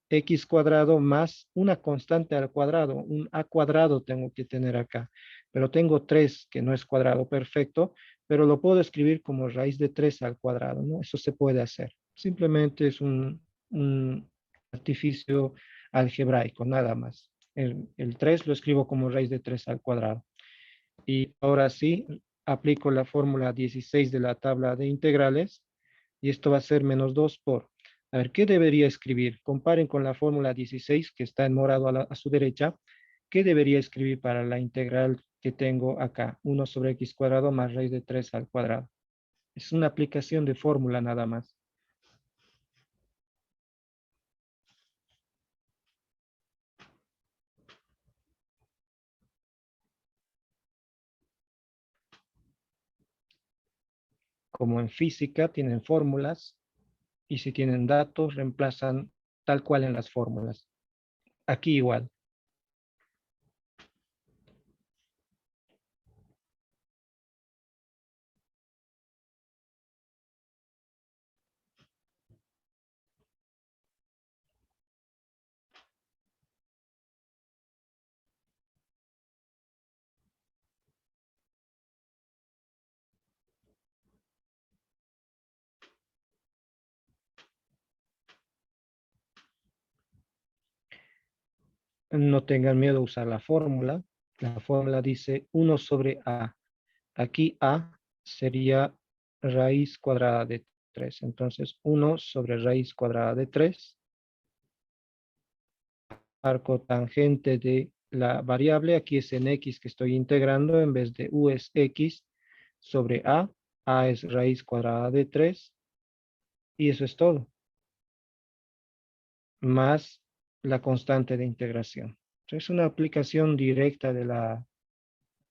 X cuadrado más una constante al cuadrado, un a cuadrado tengo que tener acá, pero tengo 3 que no es cuadrado perfecto, pero lo puedo escribir como raíz de 3 al cuadrado, ¿no? Eso se puede hacer. Simplemente es un artificio algebraico, nada más. El 3 lo escribo como raíz de 3 al cuadrado. Y ahora sí, aplico la fórmula 16 de la tabla de integrales, y esto va a ser menos 2 por, a ver, ¿qué debería escribir? Comparen con la fórmula 16 que está en morado a su derecha. ¿Qué debería escribir para la integral que tengo acá? 1 sobre x cuadrado más raíz de 3 al cuadrado. Es una aplicación de fórmula nada más. Como en física tienen fórmulas, y si tienen datos reemplazan tal cual en las fórmulas. Aquí igual. no tengan miedo a usar la fórmula. La fórmula dice 1 sobre A. Aquí A sería raíz cuadrada de 3. Entonces, 1 sobre raíz cuadrada de 3. Arco tangente de la variable, aquí es en X que estoy integrando, en vez de U es X sobre A. A es raíz cuadrada de 3. Y eso es todo. Más la constante de integración. Es una aplicación directa de la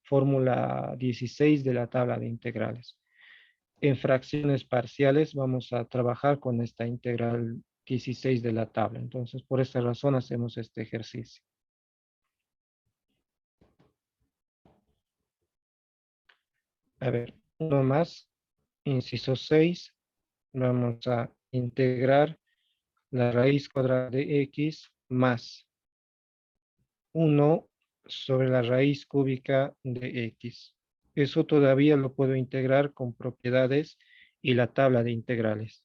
fórmula 16 de la tabla de integrales. En fracciones parciales vamos a trabajar con esta integral 16 de la tabla. Entonces, por esta razón hacemos este ejercicio. A ver, uno más. Inciso 6. Vamos a integrar la raíz cuadrada de x más 1 sobre la raíz cúbica de x. Eso todavía lo puedo integrar con propiedades y la tabla de integrales.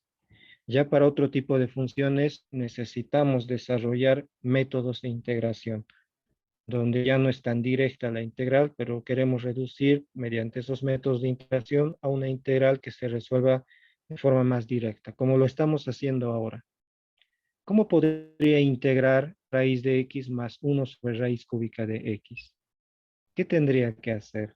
Ya para otro tipo de funciones necesitamos desarrollar métodos de integración, donde ya no es tan directa la integral, pero queremos reducir mediante esos métodos de integración a una integral que se resuelva de forma más directa, como lo estamos haciendo ahora. ¿Cómo podría integrar raíz de x más 1 sobre raíz cúbica de x? ¿Qué tendría que hacer?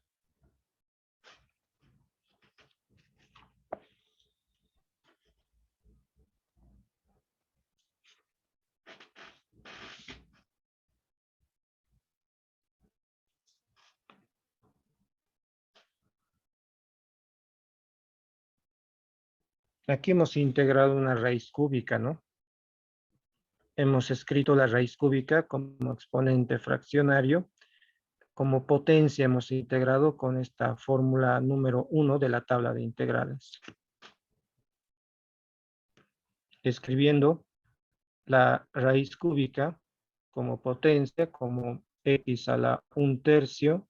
Aquí hemos integrado una raíz cúbica, ¿no? Hemos escrito la raíz cúbica como exponente fraccionario. Como potencia hemos integrado con esta fórmula número 1 de la tabla de integrales. Escribiendo la raíz cúbica como potencia, como x a la 1/3,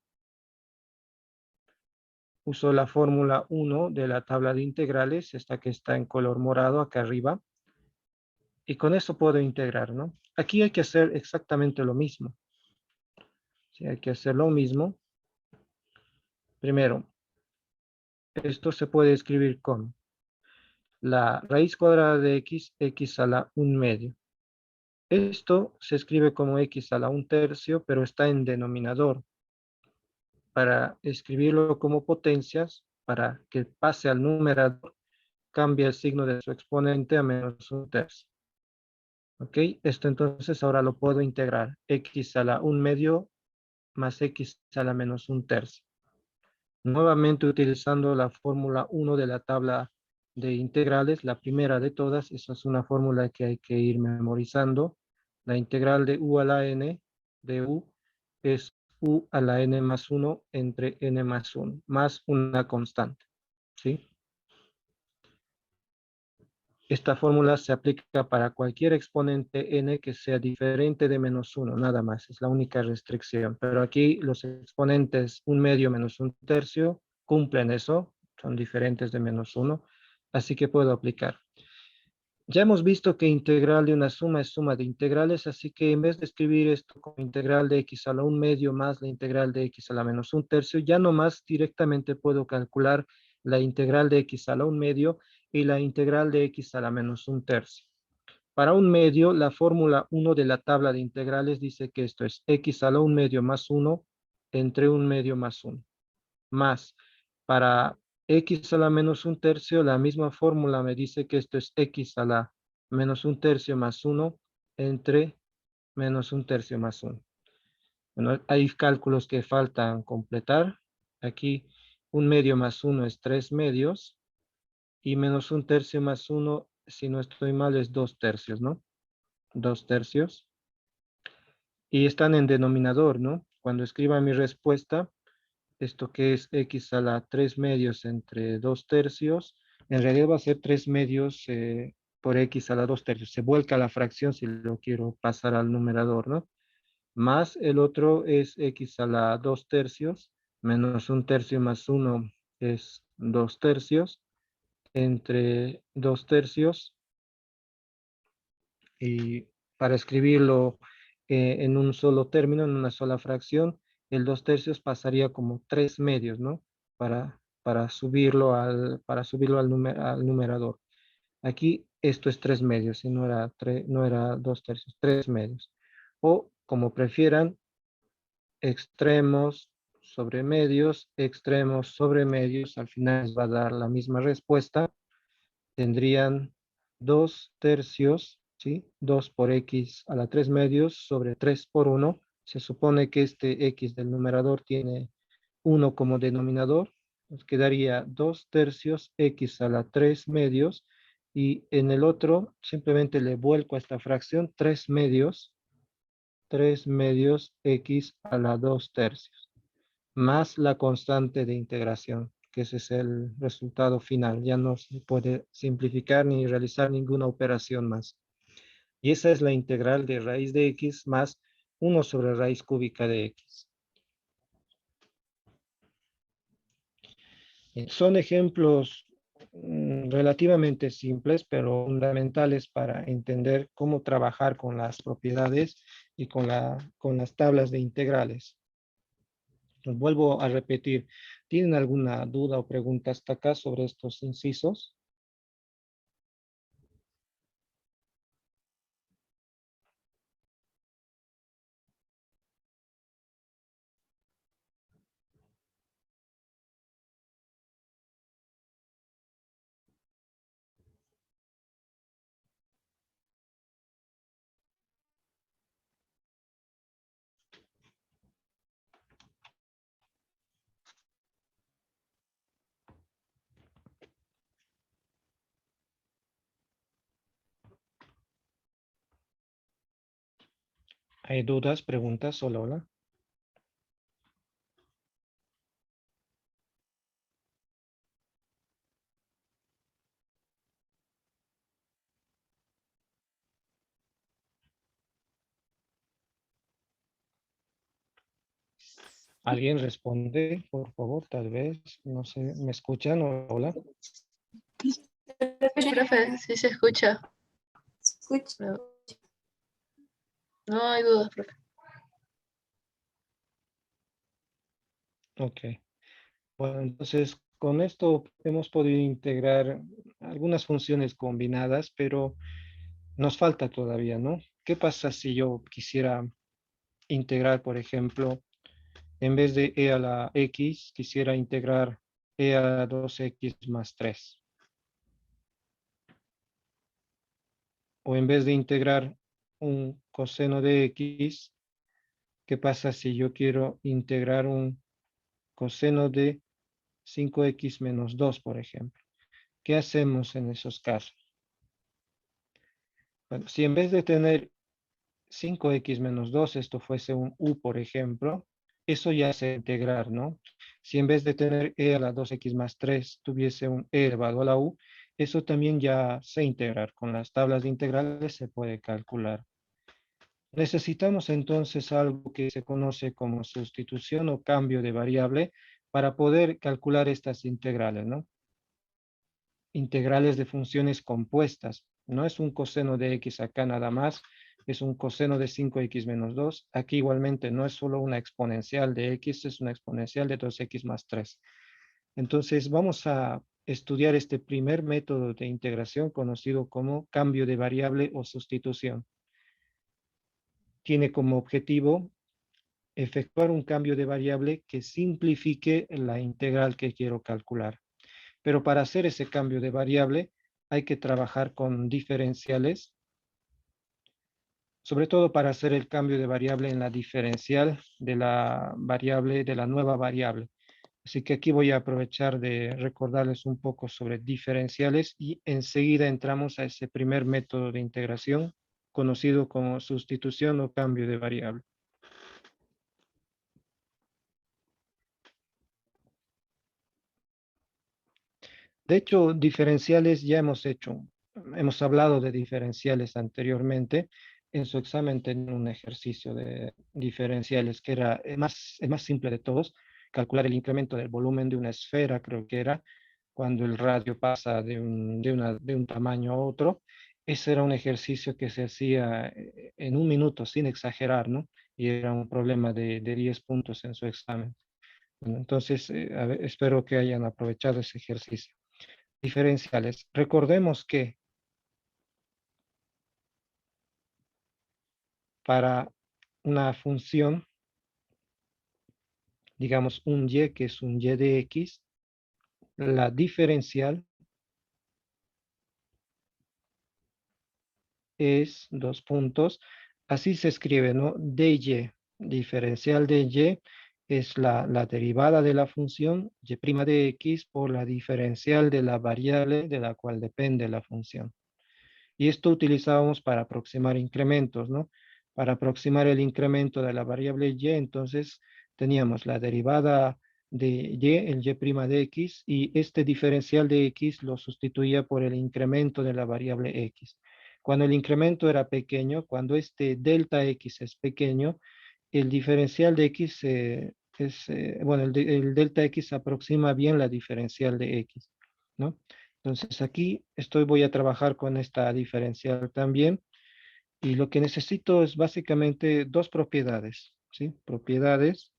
uso la fórmula 1 de la tabla de integrales, esta que está en color morado acá arriba, y con eso puedo integrar, ¿no? Aquí hay que hacer exactamente lo mismo. Sí, hay que hacer lo mismo. Primero, esto se puede escribir con la raíz cuadrada de x, x a la 1/2. Esto se escribe como x a la 1/3, pero está en denominador. Para escribirlo como potencias, para que pase al numerador, cambia el signo de su exponente a -1/3. ¿Ok? Esto entonces ahora lo puedo integrar. X a la 1/2 más x a la -1/3. Nuevamente utilizando la fórmula 1 de la tabla de integrales, la primera de todas. Esa es una fórmula que hay que ir memorizando. La integral de u a la n de u es u a la n más 1 entre n más 1, más una constante. ¿Sí? Esta fórmula se aplica para cualquier exponente n que sea diferente de -1, nada más, es la única restricción. Pero aquí los exponentes 1/2 menos 1/3 cumplen eso, son diferentes de -1, así que puedo aplicar. Ya hemos visto que integral de una suma es suma de integrales, así que en vez de escribir esto como integral de x a la 1/2 más la integral de x a la -1/3, ya nomás directamente puedo calcular la integral de x a la 1/2 y la integral de x a la -1/3. Para 1/2, la fórmula 1 de la tabla de integrales dice que esto es x a la 1/2 más 1 entre 1/2 más 1. Más, para x a la -1/3, la misma fórmula me dice que esto es x a la -1/3 más 1 entre -1/3 más 1. Bueno, hay cálculos que faltan completar. Aquí 1/2 más 1 es 3/2 y -1/3 más 1, si no estoy mal, es 2/3, ¿no? 2/3. Y están en denominador, ¿no? Cuando escriba mi respuesta, esto que es x a la 3/2 entre 2/3, en realidad va a ser 3/2 por x a la 2/3. Se vuelca la fracción si lo quiero pasar al numerador, ¿no? Más el otro es x a la 2/3, menos 1/3 más 1 es 2/3, entre 2/3. Y para escribirlo en un solo término, en una sola fracción, el 2/3 pasaría como 3/2, ¿no? Para subirlo al numerador. Aquí esto es 3/2, y no era 2/3, 3/2. O como prefieran, extremos sobre medios, al final les va a dar la misma respuesta. Tendrían 2/3, ¿sí? 2 por x a la 3/2 sobre 3 por 1. Se supone que este x del numerador tiene 1 como denominador. Nos quedaría 2/3 x a la 3/2. Y en el otro simplemente le vuelco a esta fracción 3/2 x a la 2/3 más la constante de integración, que ese es el resultado final. Ya no se puede simplificar ni realizar ninguna operación más. Y esa es la integral de raíz de x más 1 sobre raíz cúbica de x. Son ejemplos relativamente simples, pero fundamentales para entender cómo trabajar con las propiedades y con las tablas de integrales. Los vuelvo a repetir. ¿Tienen alguna duda o pregunta hasta acá sobre estos incisos? ¿Hay dudas, preguntas? Hola, hola. ¿Alguien responde, por favor? Tal vez, no sé, ¿me escuchan? Hola.
Sí, profe, sí se escucha.
Escucha.
No, no hay dudas, profe.
Ok. Bueno, entonces con esto hemos podido integrar algunas funciones combinadas, pero nos falta todavía, ¿no? ¿Qué pasa si yo quisiera integrar, por ejemplo, en vez de e a la x, quisiera integrar e a la 2x más 3? O en vez de integrar un coseno de x, ¿qué pasa si yo quiero integrar un coseno de 5x menos 2, por ejemplo? ¿Qué hacemos en esos casos? Bueno, si en vez de tener 5x menos 2, esto fuese un u, por ejemplo, eso ya es integrar, ¿no? Si en vez de tener e a la 2x más 3 tuviese un e elevado a la u, eso también ya sé integrar. Con las tablas de integrales se puede calcular. Necesitamos entonces algo que se conoce como sustitución o cambio de variable para poder calcular estas integrales, ¿no? Integrales de funciones compuestas. No es un coseno de x acá nada más, es un coseno de 5x menos 2. Aquí igualmente no es solo una exponencial de x, es una exponencial de 2x más 3. Entonces vamos a estudiar este primer método de integración conocido como cambio de variable o sustitución. Tiene como objetivo efectuar un cambio de variable que simplifique la integral que quiero calcular. Pero para hacer ese cambio de variable hay que trabajar con diferenciales, sobre todo para hacer el cambio de variable en la diferencial de la variable, de la nueva variable. Así que aquí voy a aprovechar de recordarles un poco sobre diferenciales y enseguida entramos a ese primer método de integración conocido como sustitución o cambio de variable. De hecho, diferenciales ya hemos hablado de diferenciales anteriormente. En su examen tenía un ejercicio de diferenciales que era el más simple de todos, calcular el incremento del volumen de una esfera, creo que era, cuando el radio pasa de un tamaño a otro. ese era un ejercicio que se hacía en un minuto, sin exagerar, ¿no? Y era un problema de 10 puntos en su examen. Bueno, entonces, espero que hayan aprovechado ese ejercicio. Diferenciales. Recordemos que para una función, digamos un y que es un y de x, la diferencial es dos puntos. Así se escribe, ¿no? dy. Diferencial de y es la derivada de la función y' de x por la diferencial de la variable de la cual depende la función. Y esto utilizábamos para aproximar incrementos, ¿no? Para aproximar el incremento de la variable y, entonces teníamos la derivada de y, el y' de x, y este diferencial de x lo sustituía por el incremento de la variable x. Cuando el incremento era pequeño, cuando este delta x es pequeño, el diferencial de x bueno, el delta x aproxima bien la diferencial de x, ¿no? Entonces aquí voy a trabajar con esta diferencial también, y lo que necesito es básicamente dos propiedades, ¿sí? Propiedades.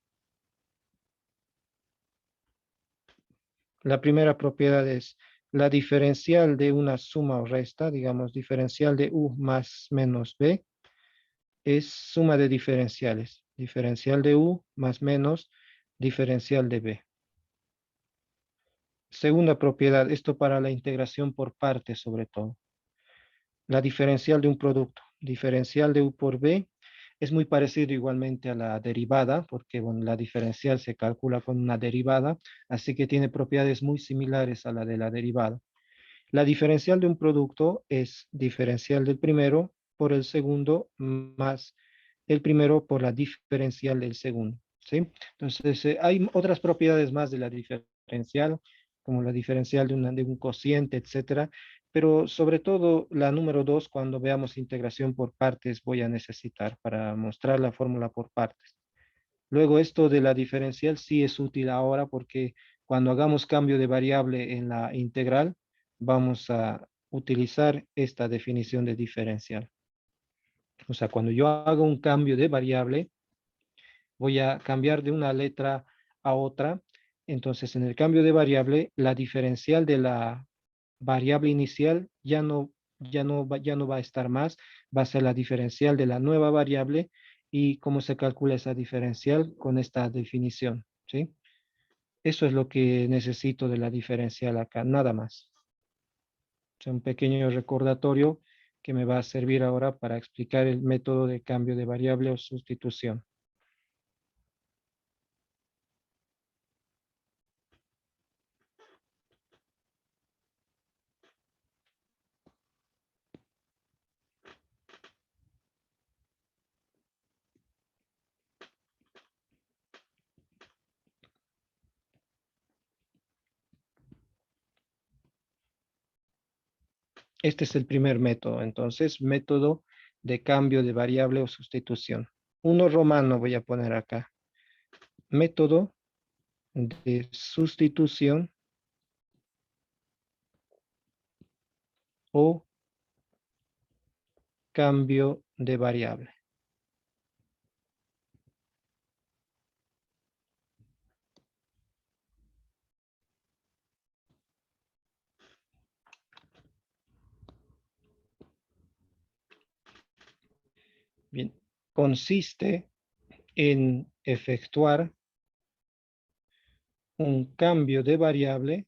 La primera propiedad es la diferencial de una suma o resta, digamos diferencial de u más menos b, es suma de diferenciales. Diferencial de u más menos diferencial de b. Segunda propiedad, esto para la integración por partes sobre todo. La diferencial de un producto. Diferencial de u por b es muy parecido igualmente a la derivada, porque bueno, la diferencial se calcula con una derivada, así que tiene propiedades muy similares a la de la derivada. La diferencial de un producto es diferencial del primero por el segundo más el primero por la diferencial del segundo, ¿sí? Entonces, hay otras propiedades más de la diferencial, como la diferencial de un cociente, etcétera, pero sobre todo la número 2, cuando veamos integración por partes, voy a necesitar para mostrar la fórmula por partes. Luego, esto de la diferencial sí es útil ahora porque cuando hagamos cambio de variable en la integral, vamos a utilizar esta definición de diferencial. O sea, cuando yo hago un cambio de variable, voy a cambiar de una letra a otra. Entonces, en el cambio de variable, la diferencial de la variable inicial ya no va a estar más, va a ser la diferencial de la nueva variable. ¿Y cómo se calcula esa diferencial? Con esta definición, ¿sí? Eso es lo que necesito de la diferencial acá, nada más. Es un pequeño recordatorio que me va a servir ahora para explicar el método de cambio de variable o sustitución. Este es el primer método, entonces, método de cambio de variable o sustitución. Uno romano voy a poner acá. Método de sustitución o cambio de variable. Bien, consiste en efectuar un cambio de variable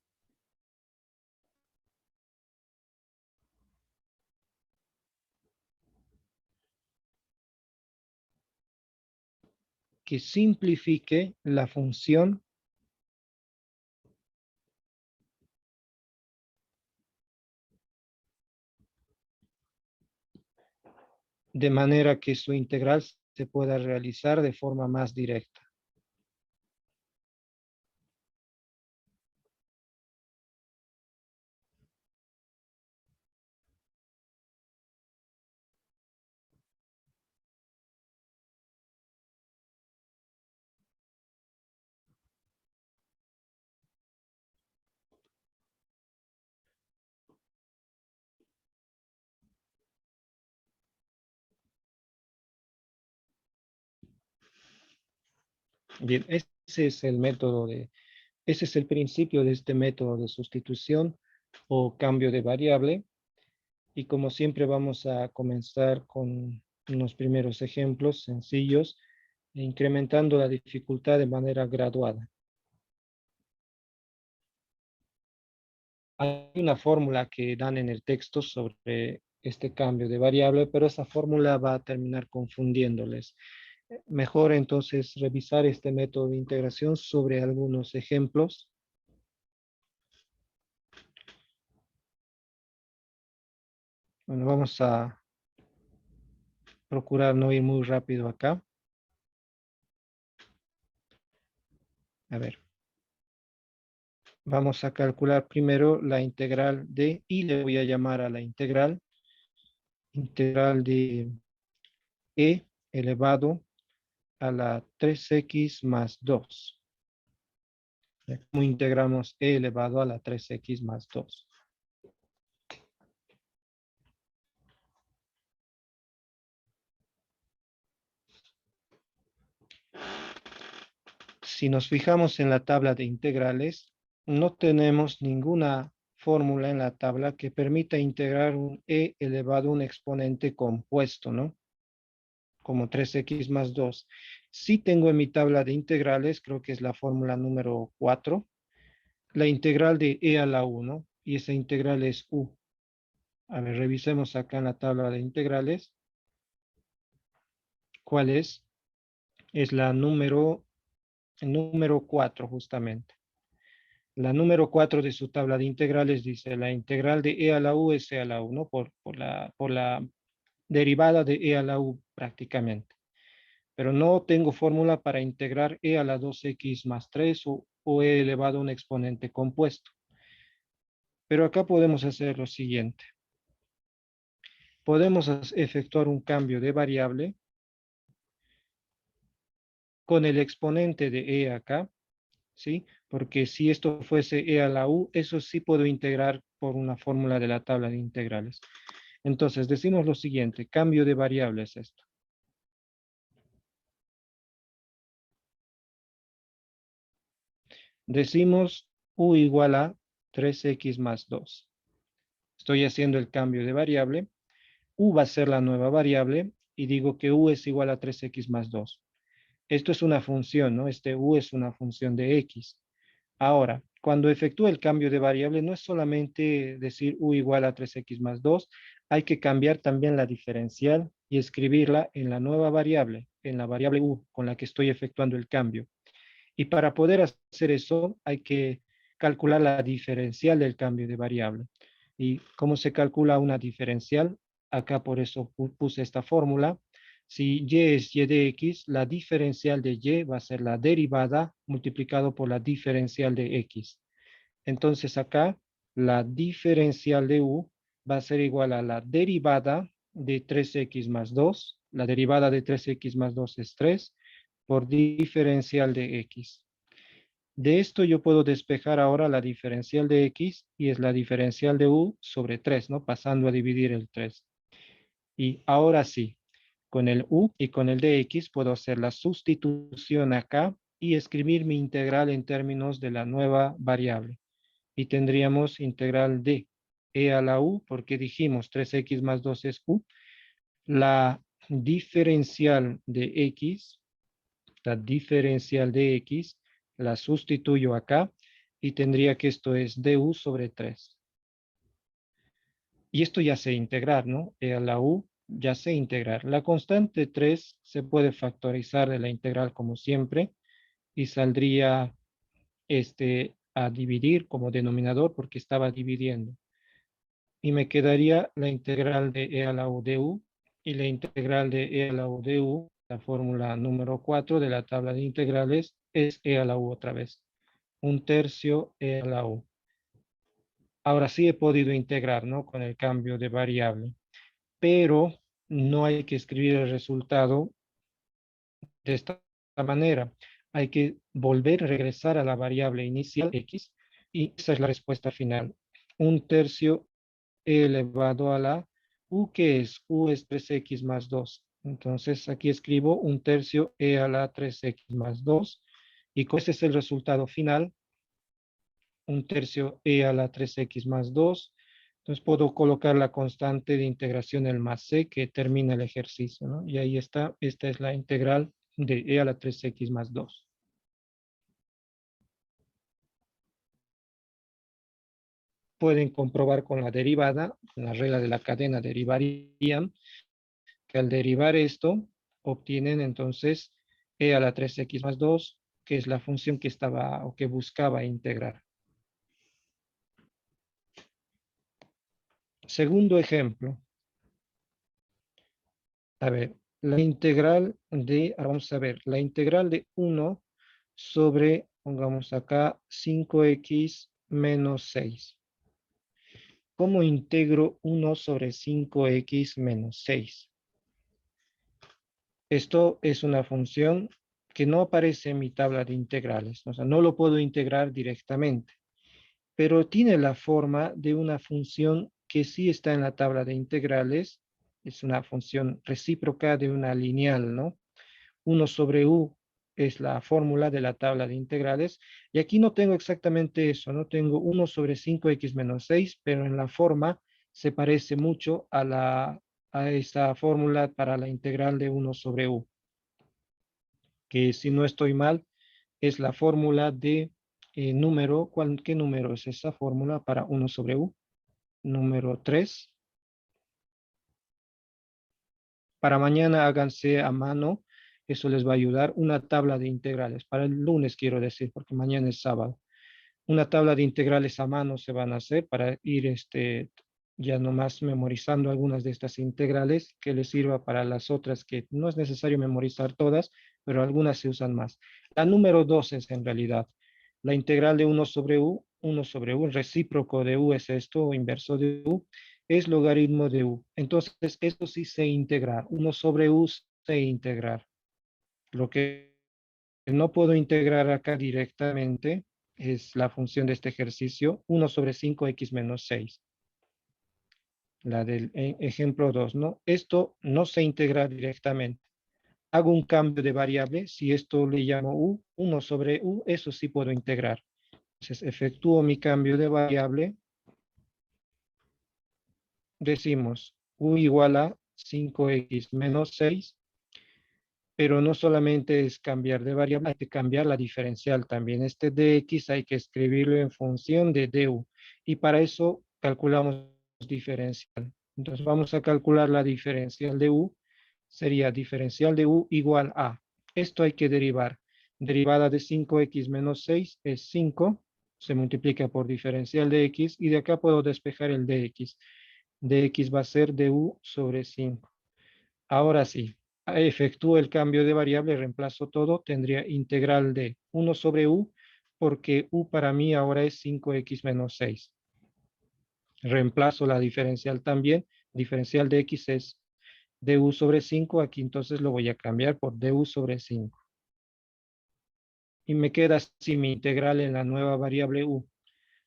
que simplifique la función de manera que su integral se pueda realizar de forma más directa. Bien, ese es el principio de este método de sustitución o cambio de variable. Y como siempre vamos a comenzar con unos primeros ejemplos sencillos, incrementando la dificultad de manera graduada. Hay una fórmula que dan en el texto sobre este cambio de variable, pero esa fórmula va a terminar confundiéndoles. Mejor entonces revisar este método de integración sobre algunos ejemplos. Bueno, vamos a procurar no ir muy rápido acá. A ver. Vamos a calcular primero la integral de, y le voy a llamar a la integral de e elevado a la 3x más 2. ¿Cómo integramos e elevado a la 3x más 2? Si nos fijamos en la tabla de integrales, no tenemos ninguna fórmula en la tabla que permita integrar un e elevado a un exponente compuesto, ¿no? Como 3x más 2. Sí tengo en mi tabla de integrales, creo que es la fórmula número 4, la integral de e a la 1, y esa integral es u. A ver, revisemos acá en la tabla de integrales. ¿Cuál es? Es la número 4 justamente. La número 4 de su tabla de integrales dice la integral de e a la u es e a la u, ¿no? Por la derivada de e a la u prácticamente. Pero no tengo fórmula para integrar e a la 2x más 3 o e elevado a un exponente compuesto. Pero acá podemos hacer lo siguiente. Podemos efectuar un cambio de variable con el exponente de e acá, ¿sí? Porque si esto fuese e a la u, eso sí puedo integrar por una fórmula de la tabla de integrales. Entonces, decimos lo siguiente, cambio de variable es esto. Decimos u igual a 3x más 2. Estoy haciendo el cambio de variable. U va a ser la nueva variable y digo que u es igual a 3x más 2. Esto es una función, ¿no? Este u es una función de x. Ahora, cuando efectúo el cambio de variable, no es solamente decir u igual a 3x más 2, hay que cambiar también la diferencial y escribirla en la nueva variable, en la variable u con la que estoy efectuando el cambio. Y para poder hacer eso, hay que calcular la diferencial del cambio de variable. ¿Y cómo se calcula una diferencial? Acá por eso puse esta fórmula. Si y es y de x, la diferencial de y va a ser la derivada multiplicado por la diferencial de x. Entonces acá la diferencial de u va a ser igual a la derivada de 3x más 2. La derivada de 3x más 2 es 3 por diferencial de x. De esto yo puedo despejar ahora la diferencial de x y es la diferencial de u sobre 3, ¿no? Pasando a dividir el 3. Y ahora sí, con el u y con el de x puedo hacer la sustitución acá y escribir mi integral en términos de la nueva variable. Y tendríamos integral de e a la u, porque dijimos 3x más 2 es u. La diferencial de x, la sustituyo acá y tendría que esto es du sobre 3. Y esto ya sé integrar, ¿no? E a la u ya sé integrar. La constante 3 se puede factorizar de la integral como siempre y saldría a dividir como denominador porque estaba dividiendo. Y me quedaría la integral de e a la u du y la integral de e a la u du, la fórmula número 4 de la tabla de integrales, es e a la u otra vez. 1/3 e a la u. Ahora sí he podido integrar, ¿no? Con el cambio de variable, pero no hay que escribir el resultado de esta manera. Hay que volver a regresar a la variable inicial x y esa es la respuesta final. 1/3 elevado a la u, que es u es 3x más 2. Entonces aquí escribo 1/3 e a la 3x más 2 Y ese es el resultado final, 1/3 e a la 3x más 2. Entonces puedo colocar la constante de integración el más c que termina el ejercicio, ¿no? Y ahí está, esta es la integral de e a la 3x más 2. Pueden comprobar con la derivada, con la regla de la cadena derivarían, que al derivar esto, obtienen entonces e a la 3x más 2, que es la función que estaba o que buscaba integrar. Segundo ejemplo. A ver, la integral de, vamos a ver, la integral de 1 sobre, pongamos acá, 5x menos 6. ¿Cómo integro 1 sobre 5x menos 6? Esto es una función que no aparece en mi tabla de integrales, o sea, no lo puedo integrar directamente, pero tiene la forma de una función que sí está en la tabla de integrales, es una función recíproca de una lineal, ¿no? 1 sobre u es la fórmula de la tabla de integrales, y aquí no tengo exactamente eso, no tengo 1 sobre 5x menos 6, pero en la forma se parece mucho a esa fórmula para la integral de 1 sobre u, que si no estoy mal, es la fórmula de número, ¿qué número es esa fórmula para 1 sobre u? Número 3. Para mañana háganse a mano, eso les va a ayudar, una tabla de integrales, para el lunes quiero decir, porque mañana es sábado. Una tabla de integrales a mano se van a hacer para ir ya nomás memorizando algunas de estas integrales que les sirva para las otras que no es necesario memorizar todas, pero algunas se usan más. La número 2 es en realidad la integral de 1 sobre u, el recíproco de u es esto, o inverso de u, es logaritmo de u. Entonces, esto sí se integrar. 1 sobre u se integrar. Lo que no puedo integrar acá directamente es la función de este ejercicio, 1 sobre 5x menos 6. La del ejemplo 2, ¿no? Esto no se integra directamente. Hago un cambio de variable, si esto le llamo u, 1 sobre u, eso sí puedo integrar. Entonces, efectúo mi cambio de variable. Decimos u igual a 5x menos 6, pero no solamente es cambiar de variable, hay que cambiar la diferencial también. Este dx hay que escribirlo en función de du, y para eso calculamos diferencial. Entonces vamos a calcular la diferencial de u, sería diferencial de u igual a, esto hay que derivar. Derivada de 5x menos 6 es 5, se multiplica por diferencial de x, y de acá puedo despejar el dx. Dx va a ser du sobre 5. Ahora sí, efectúo el cambio de variable, reemplazo todo, tendría integral de 1 sobre u, porque u para mí ahora es 5x menos 6. Reemplazo la diferencial también, diferencial de x es du sobre 5, aquí entonces lo voy a cambiar por du sobre 5. Y me queda así mi integral en la nueva variable u.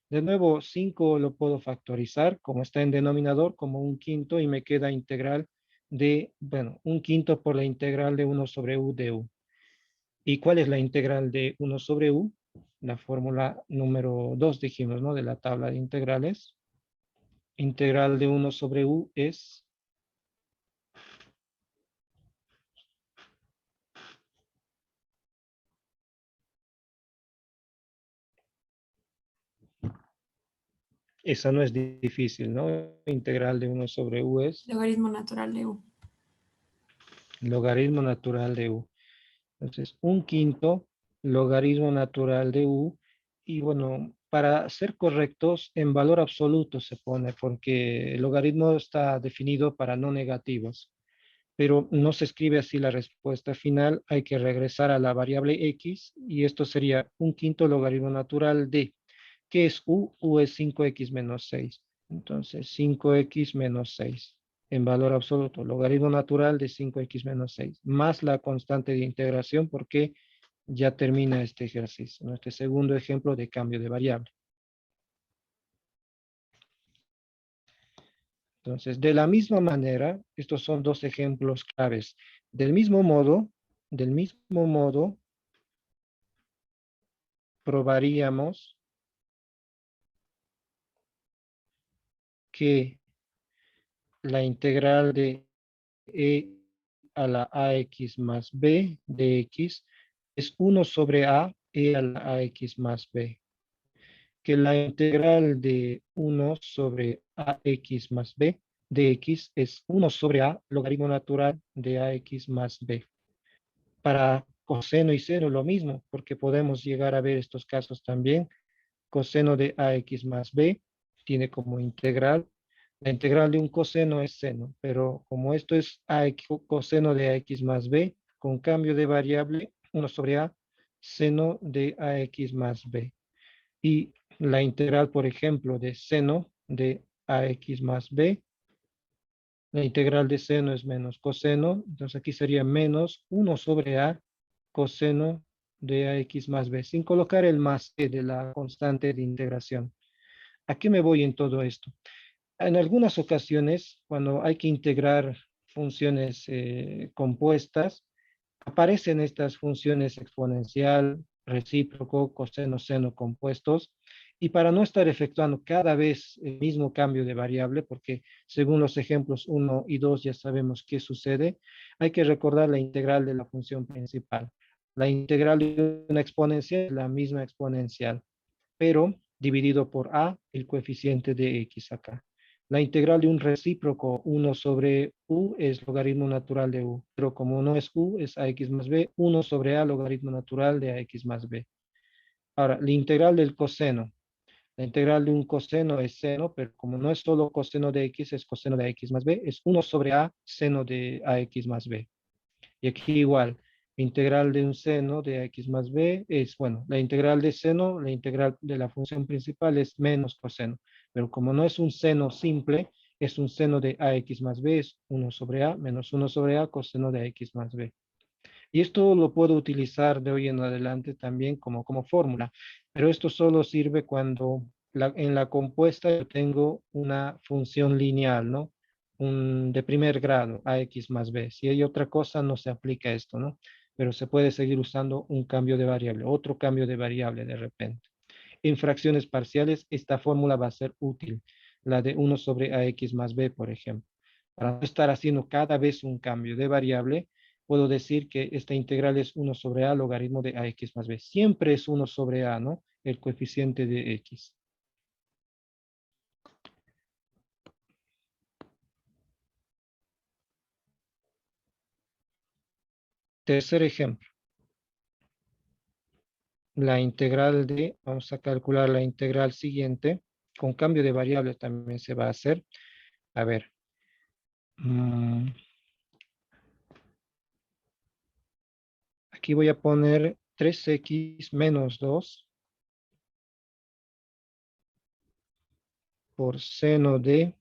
De nuevo, 5 lo puedo factorizar, como está en denominador, como un quinto, y me queda integral de, bueno, un quinto por la integral de 1 sobre u de u. ¿Y cuál es la integral de 1 sobre u? La fórmula número 2 dijimos, ¿no? De la tabla de integrales. Integral de 1 sobre u es esa no es difícil, ¿no? Integral de 1 sobre u es
Logaritmo natural de u.
logaritmo natural de u. Entonces, un quinto logaritmo natural de u, y bueno, para ser correctos, en valor absoluto se pone, porque el logaritmo está definido para no negativos, pero no se escribe así la respuesta final, hay que regresar a la variable x, y esto sería un quinto logaritmo natural de, ¿qué es u? U es 5x menos 6. Entonces, 5x menos 6 en valor absoluto, logaritmo natural de 5x menos 6, más la constante de integración, porque ya termina este ejercicio, ¿no? Este segundo ejemplo de cambio de variable. Entonces, de la misma manera, estos son dos ejemplos claves. Del mismo modo, probaríamos que la integral de e a la ax más b de x es 1 sobre a e a la ax más b. Que la integral de 1 sobre ax más b de x es 1 sobre a logaritmo natural de ax más b. Para coseno y seno lo mismo, porque podemos llegar a ver estos casos también. Coseno de ax más b tiene como integral. La integral de un coseno es seno, pero como esto es coseno de ax más b, con cambio de variable, 1 sobre a, seno de ax más b. Y la integral, por ejemplo, de seno de ax más b, la integral de seno es menos coseno, entonces aquí sería menos 1 sobre a coseno de ax más b, sin colocar el más e de la constante de integración. ¿A qué me voy en todo esto? En algunas ocasiones, cuando hay que integrar funciones compuestas, aparecen estas funciones exponencial, recíproco, coseno, seno compuestos, y para no estar efectuando cada vez el mismo cambio de variable, porque según los ejemplos 1 y 2 ya sabemos qué sucede, hay que recordar la integral de la función principal. La integral de una exponencial es la misma exponencial, pero dividido por a, el coeficiente de x acá. La integral de un recíproco 1 sobre u es logaritmo natural de u, pero como no es u, es ax más b, 1 sobre a logaritmo natural de ax más b. Ahora, la integral del coseno. La integral de un coseno es seno, pero como no es solo coseno de x, es coseno de ax más b, es 1 sobre a seno de ax más b. Y aquí igual, integral de un seno de x más b es, bueno, la integral de seno, la integral de la función principal es menos coseno. Pero como no es un seno simple, es un seno de ax más b, es 1 sobre a menos 1 sobre a coseno de ax más b. Y esto lo puedo utilizar de hoy en adelante también como fórmula. Pero esto solo sirve cuando en la compuesta yo tengo una función lineal, ¿no? De primer grado, ax más b. Si hay otra cosa, no se aplica esto, ¿no? Pero se puede seguir usando un cambio de variable, otro cambio de variable de repente. En fracciones parciales, esta fórmula va a ser útil, la de 1 sobre ax más b, por ejemplo. Para no estar haciendo cada vez un cambio de variable, puedo decir que esta integral es 1 sobre a logaritmo de ax más b. Siempre es 1 sobre a, ¿no? El coeficiente de x. Tercer ejemplo. La integral de, vamos a calcular la integral siguiente. Con cambio de variable también se va a hacer. A ver. Aquí voy a poner 3x menos 2 por seno de,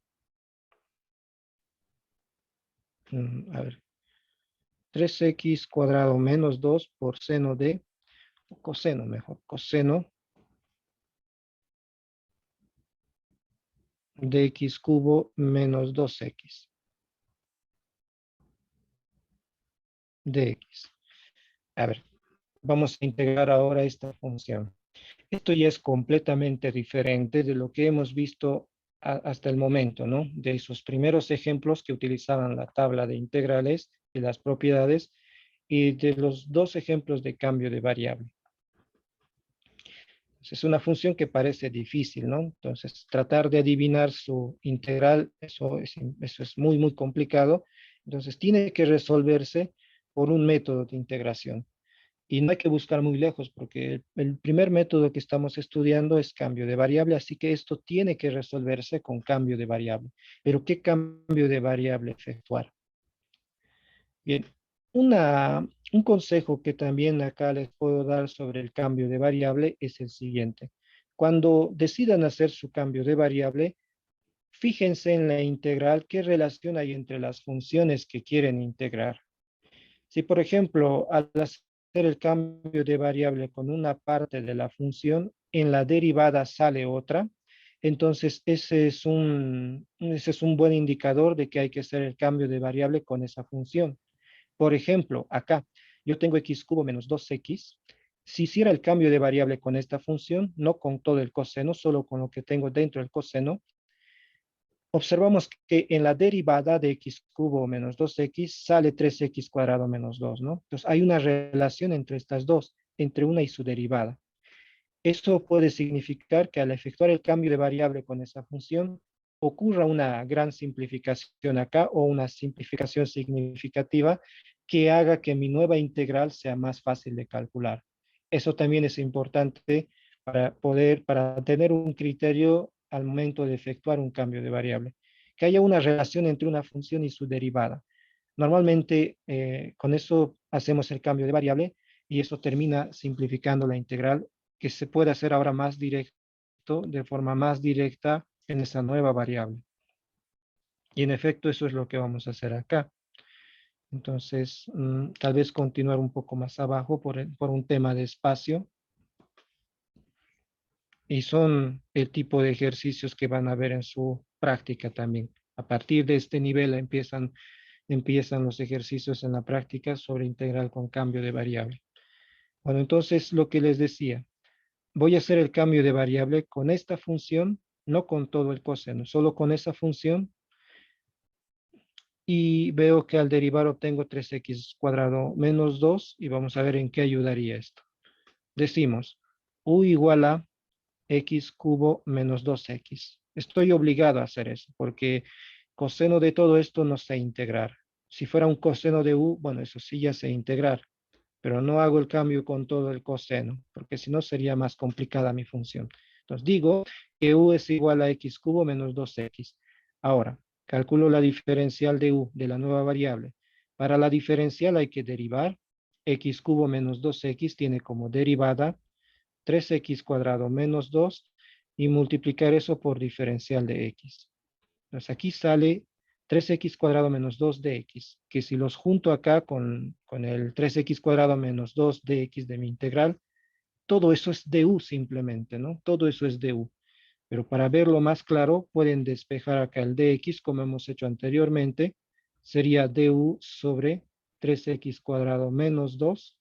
a ver, 3x cuadrado menos 2 por seno de, coseno mejor, coseno de x cubo menos 2x de x. A ver, vamos a integrar ahora esta función. Esto ya es completamente diferente de lo que hemos visto hasta el momento, ¿no? De esos primeros ejemplos que utilizaban la tabla de integrales y las propiedades y de los dos ejemplos de cambio de variable. Es una función que parece difícil, ¿no? Entonces, tratar de adivinar su integral, eso es muy, muy complicado. Entonces, tiene que resolverse por un método de integración. Y no hay que buscar muy lejos porque el primer método que estamos estudiando es cambio de variable, así que esto tiene que resolverse con cambio de variable. Pero ¿qué cambio de variable efectuar? Bien, un consejo que también acá les puedo dar sobre el cambio de variable es el siguiente. Cuando decidan hacer su cambio de variable, fíjense en la integral, qué relación hay entre las funciones que quieren integrar. Si, por ejemplo, al hacer el cambio de variable con una parte de la función, en la derivada sale otra, entonces ese es un buen indicador de que hay que hacer el cambio de variable con esa función. Por ejemplo, acá yo tengo x cubo menos 2x Si hiciera el cambio de variable con esta función, no con todo el coseno, solo con lo que tengo dentro del coseno, observamos que en la derivada de x cubo menos 2x sale 3x cuadrado menos 2, ¿no? Entonces hay una relación entre estas dos, entre una y su derivada. Esto puede significar que al efectuar el cambio de variable con esa función, ocurra una gran simplificación acá o una simplificación significativa que haga que mi nueva integral sea más fácil de calcular. Eso también es importante para tener un criterio al momento de efectuar un cambio de variable. Que haya una relación entre una función y su derivada. Normalmente con eso hacemos el cambio de variable y eso termina simplificando la integral que se puede hacer ahora más directo, de forma más directa en esa nueva variable. Y en efecto eso es lo que vamos a hacer acá. Entonces, tal vez continuar un poco más abajo por un tema de espacio. Y son el tipo de ejercicios que van a ver en su práctica también. A partir de este nivel empiezan los ejercicios en la práctica sobre integral con cambio de variable. Bueno, entonces lo que les decía, voy a hacer el cambio de variable con esta función, no con todo el coseno, solo con esa función. Y veo que al derivar obtengo 3x cuadrado menos 2 y vamos a ver en qué ayudaría esto. Decimos, u igual a x cubo menos 2x. Estoy obligado a hacer eso porque coseno de todo esto no sé integrar. Si fuera un coseno de u, bueno, eso sí ya sé integrar, pero no hago el cambio con todo el coseno, porque si no sería más complicada mi función. Entonces digo que u es igual a x cubo menos 2x. Ahora, calculo la diferencial de u, de la nueva variable. Para la diferencial hay que derivar. X cubo menos 2x tiene como derivada 3x cuadrado menos 2 y multiplicar eso por diferencial de x. Entonces aquí sale 3x cuadrado menos 2 de x, que si los junto acá con el 3x cuadrado menos 2 de x de mi integral, todo eso es du simplemente, ¿no? Todo eso es du. Pero para verlo más claro, pueden despejar acá el dx como hemos hecho anteriormente. Sería du sobre 3x cuadrado menos 2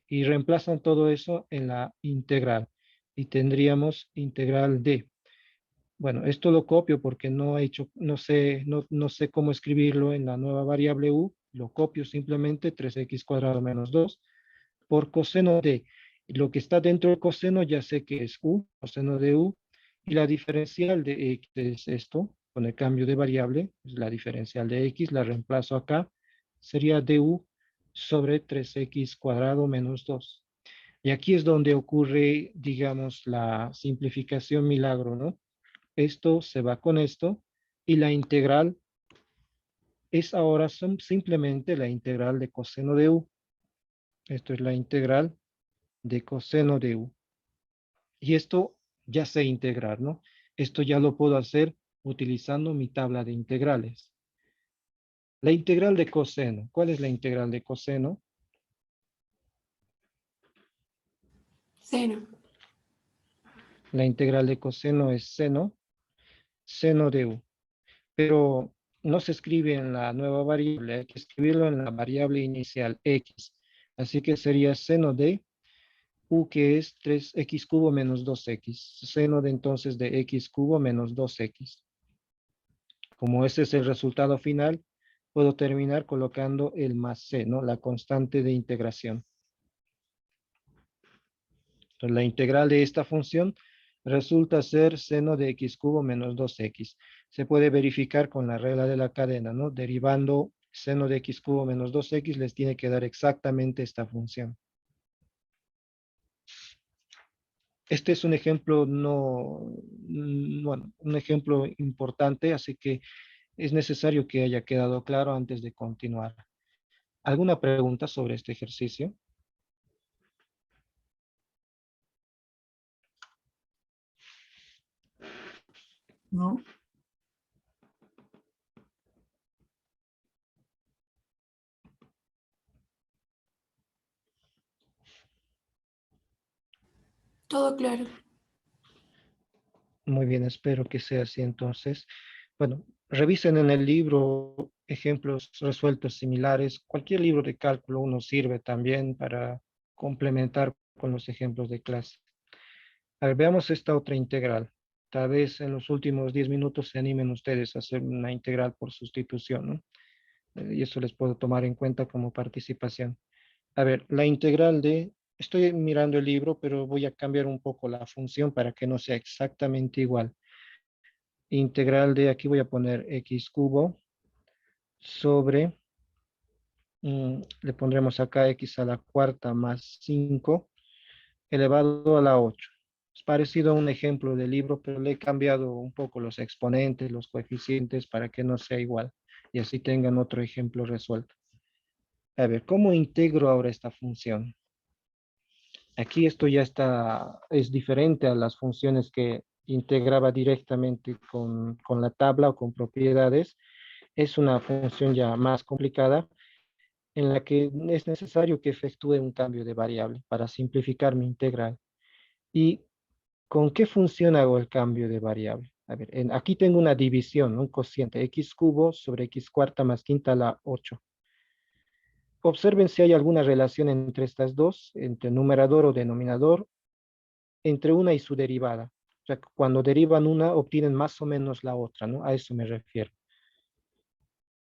y reemplazan todo eso en la integral. Y tendríamos integral de. Bueno, esto lo copio porque no sé cómo escribirlo en la nueva variable u. Lo copio simplemente 3x cuadrado menos 2 por coseno de. Lo que está dentro del coseno ya sé que es u, coseno de u. Y la diferencial de x es esto, con el cambio de variable, es la diferencial de x, la reemplazo acá. Sería du sobre 3x cuadrado menos 2. Y aquí es donde ocurre, digamos, la simplificación milagro, ¿no? Esto se va con esto y la integral es ahora simplemente la integral de coseno de u. Esto es la integral de coseno de u. Y esto ya sé integrar, ¿no? Esto ya lo puedo hacer utilizando mi tabla de integrales. La integral de coseno. ¿Cuál es la integral de coseno?
Cero.
La integral de coseno es seno de u. Pero no se escribe en la nueva variable, hay que escribirlo en la variable inicial x. Así que sería seno de u, que es 3x cubo menos 2x. Seno de entonces de x cubo menos 2x. Como ese es el resultado final, puedo terminar colocando el más c, ¿no? La constante de integración. Entonces, la integral de esta función resulta ser seno de x cubo menos 2x. Se puede verificar con la regla de la cadena, ¿no? Derivando seno de x cubo menos 2x les tiene que dar exactamente esta función. Este es un ejemplo bueno, un ejemplo importante, así que es necesario que haya quedado claro antes de continuar. ¿Alguna pregunta sobre este ejercicio?
No,
Todo claro.
Muy bien, espero que sea así entonces. Bueno, revisen en el libro ejemplos resueltos similares. Cualquier libro de cálculo uno sirve también para complementar con los ejemplos de clase. A ver, veamos esta otra integral. Tal vez en los últimos 10 minutos se animen ustedes a hacer una integral por sustitución, ¿no? Y eso les puedo tomar en cuenta como participación. A ver, la integral de, estoy mirando el libro, pero voy a cambiar un poco la función para que no sea exactamente igual. Integral de, aquí voy a poner x cubo sobre, le pondremos acá x a la cuarta más 5 elevado a la 8. Es parecido a un ejemplo del libro, pero le he cambiado un poco los exponentes, los coeficientes para que no sea igual y así tengan otro ejemplo resuelto. A ver, ¿cómo integro ahora esta función? Aquí esto ya es diferente a las funciones que integraba directamente con la tabla o con propiedades. Es una función ya más complicada en la que es necesario que efectúe un cambio de variable para simplificar mi integral. ¿Y con qué función hago el cambio de variable? A ver, aquí tengo una división, un cociente, x cubo sobre x cuarta más quinta a la 8. Observen si hay alguna relación entre estas dos, entre numerador o denominador, entre una y su derivada. O sea, cuando derivan una, obtienen más o menos la otra, ¿no? A eso me refiero.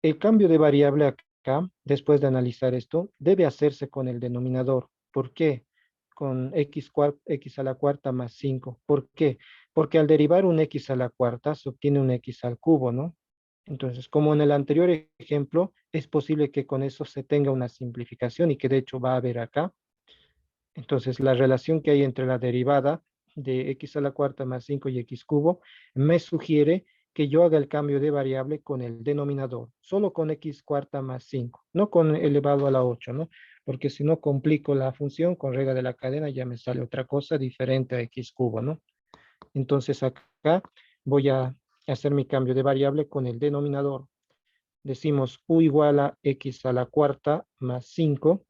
El cambio de variable acá, después de analizar esto, debe hacerse con el denominador. ¿Por qué? Con x a la cuarta más 5. ¿Por qué? Porque al derivar un x a la cuarta se obtiene un x al cubo, ¿no? Entonces, como en el anterior ejemplo, es posible que con eso se tenga una simplificación y que de hecho va a haber acá. Entonces, la relación que hay entre la derivada de x a la cuarta más 5 y x cubo me sugiere que yo haga el cambio de variable con el denominador, solo con x cuarta más 5, no con elevado a la 8, ¿no? Porque si no complico la función con regla de la cadena ya me sale otra cosa diferente a x cubo, ¿no? Entonces acá voy a hacer mi cambio de variable con el denominador. Decimos u igual a x a la cuarta más 5.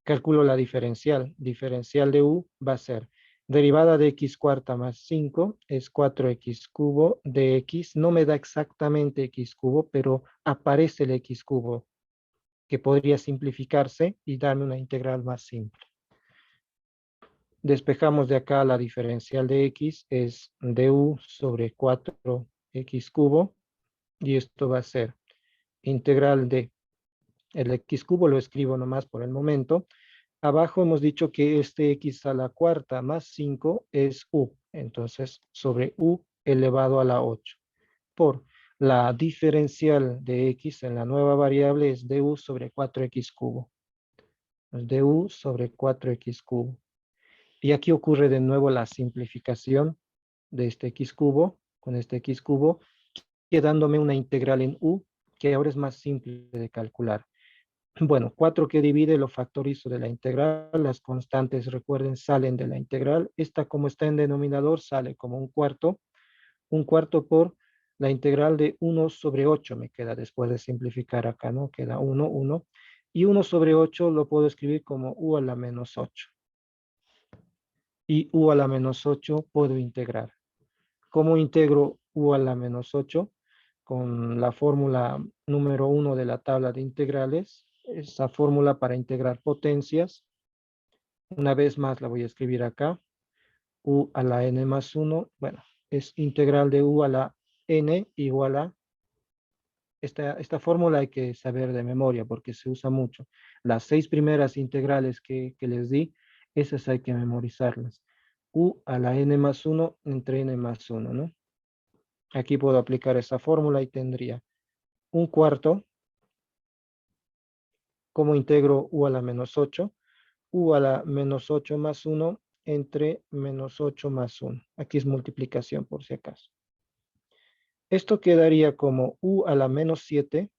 Calculo la diferencial. Diferencial de u va a ser derivada de x cuarta más 5 es 4x cubo de x. No me da exactamente x cubo, pero aparece el x cubo, que podría simplificarse y darme una integral más simple. Despejamos de acá la diferencial de x, es du sobre 4x cubo, y esto va a ser integral de, el x cubo lo escribo nomás por el momento. Abajo hemos dicho que este x a la cuarta más 5 es u. Entonces, sobre u elevado a la 8. Por la diferencial de x en la nueva variable es du sobre 4x cubo. Du sobre 4x cubo. Y aquí ocurre de nuevo la simplificación de este x cubo con este x cubo, quedándome una integral en u que ahora es más simple de calcular. Bueno, 4 que divide lo factorizo de la integral. Las constantes, recuerden, salen de la integral. Esta, como está en denominador, sale como un cuarto. Un cuarto por la integral de 1 sobre 8 me queda después de simplificar acá, ¿no? Queda 1, 1. Y 1 sobre 8 lo puedo escribir como u a la menos 8. Y u a la menos 8 puedo integrar. ¿Cómo integro u a la menos 8? Con la fórmula número 1 de la tabla de integrales. Esa fórmula para integrar potencias. Una vez más la voy a escribir acá. U a la n más 1. Bueno, es integral de u a la n igual a... Esta fórmula hay que saber de memoria porque se usa mucho. Las 6 primeras integrales que les di, esas hay que memorizarlas. U a la n más 1 entre n más 1, ¿no? Aquí puedo aplicar esa fórmula y tendría un cuarto. ¿Cómo integro u a la menos 8? U a la menos 8 más 1 entre menos 8 más 1. Aquí es multiplicación por si acaso. Esto quedaría como u a la menos 7,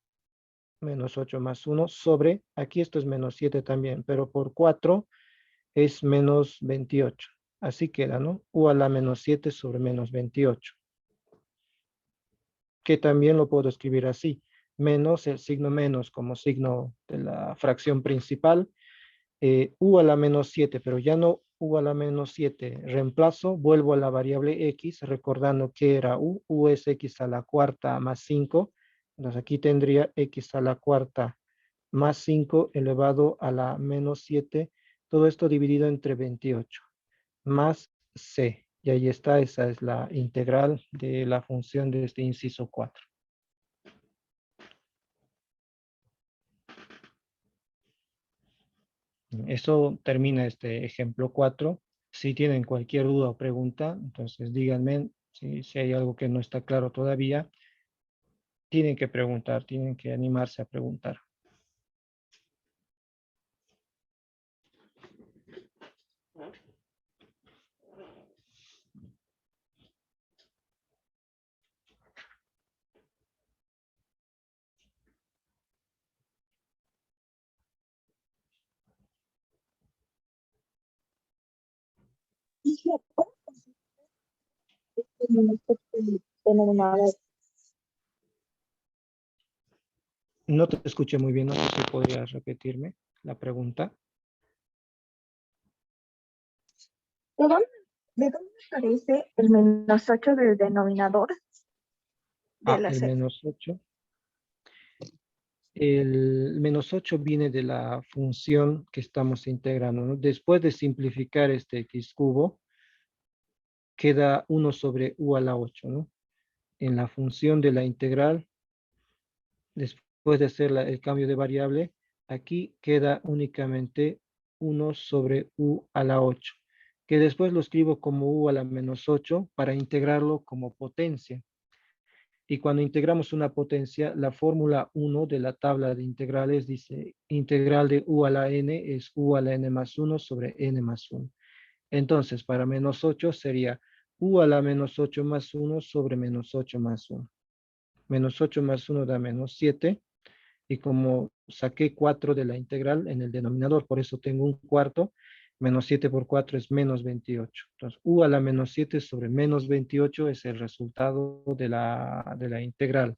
menos 8 más 1, sobre, aquí esto es menos 7 también, pero por 4 es menos 28. Así queda, ¿no? U a la menos 7 sobre menos 28. Que también lo puedo escribir así. Menos el signo menos como signo de la fracción principal. U a la menos 7, pero ya no u a la menos 7. Reemplazo, vuelvo a la variable x, recordando que era u. U es x a la cuarta más 5. Entonces aquí tendría x a la cuarta más 5 elevado a la menos 7 Todo esto dividido entre 28 más c. Y ahí está, esa es la integral de la función de este inciso 4. Eso termina este ejemplo 4. Si tienen cualquier duda o pregunta, entonces díganme si hay algo que no está claro todavía. Tienen que preguntar, tienen que animarse a preguntar.
Denominador.
No te escuché muy bien, no sé si podrías repetirme la pregunta.
¿De dónde aparece el -8 del denominador de la
El
serie?
menos 8. El menos 8 viene de la función que estamos integrando, ¿no? Después de simplificar este x cubo, queda 1 sobre u a la 8, ¿no? En la función de la integral, después de hacer el cambio de variable, aquí queda únicamente 1 sobre u a la 8, que después lo escribo como u a la menos 8 para integrarlo como potencia. Y cuando integramos una potencia, la fórmula 1 de la tabla de integrales dice integral de u a la n es u a la n más 1 sobre n más 1. Entonces, para menos 8 sería u a la menos 8 más 1 sobre menos 8 más 1. Menos 8 más 1 da menos 7. Y como saqué 4 de la integral en el denominador, por eso tengo un cuarto, menos 7 por 4 es menos 28. Entonces, u a la menos 7 sobre menos 28 es el resultado de la integral.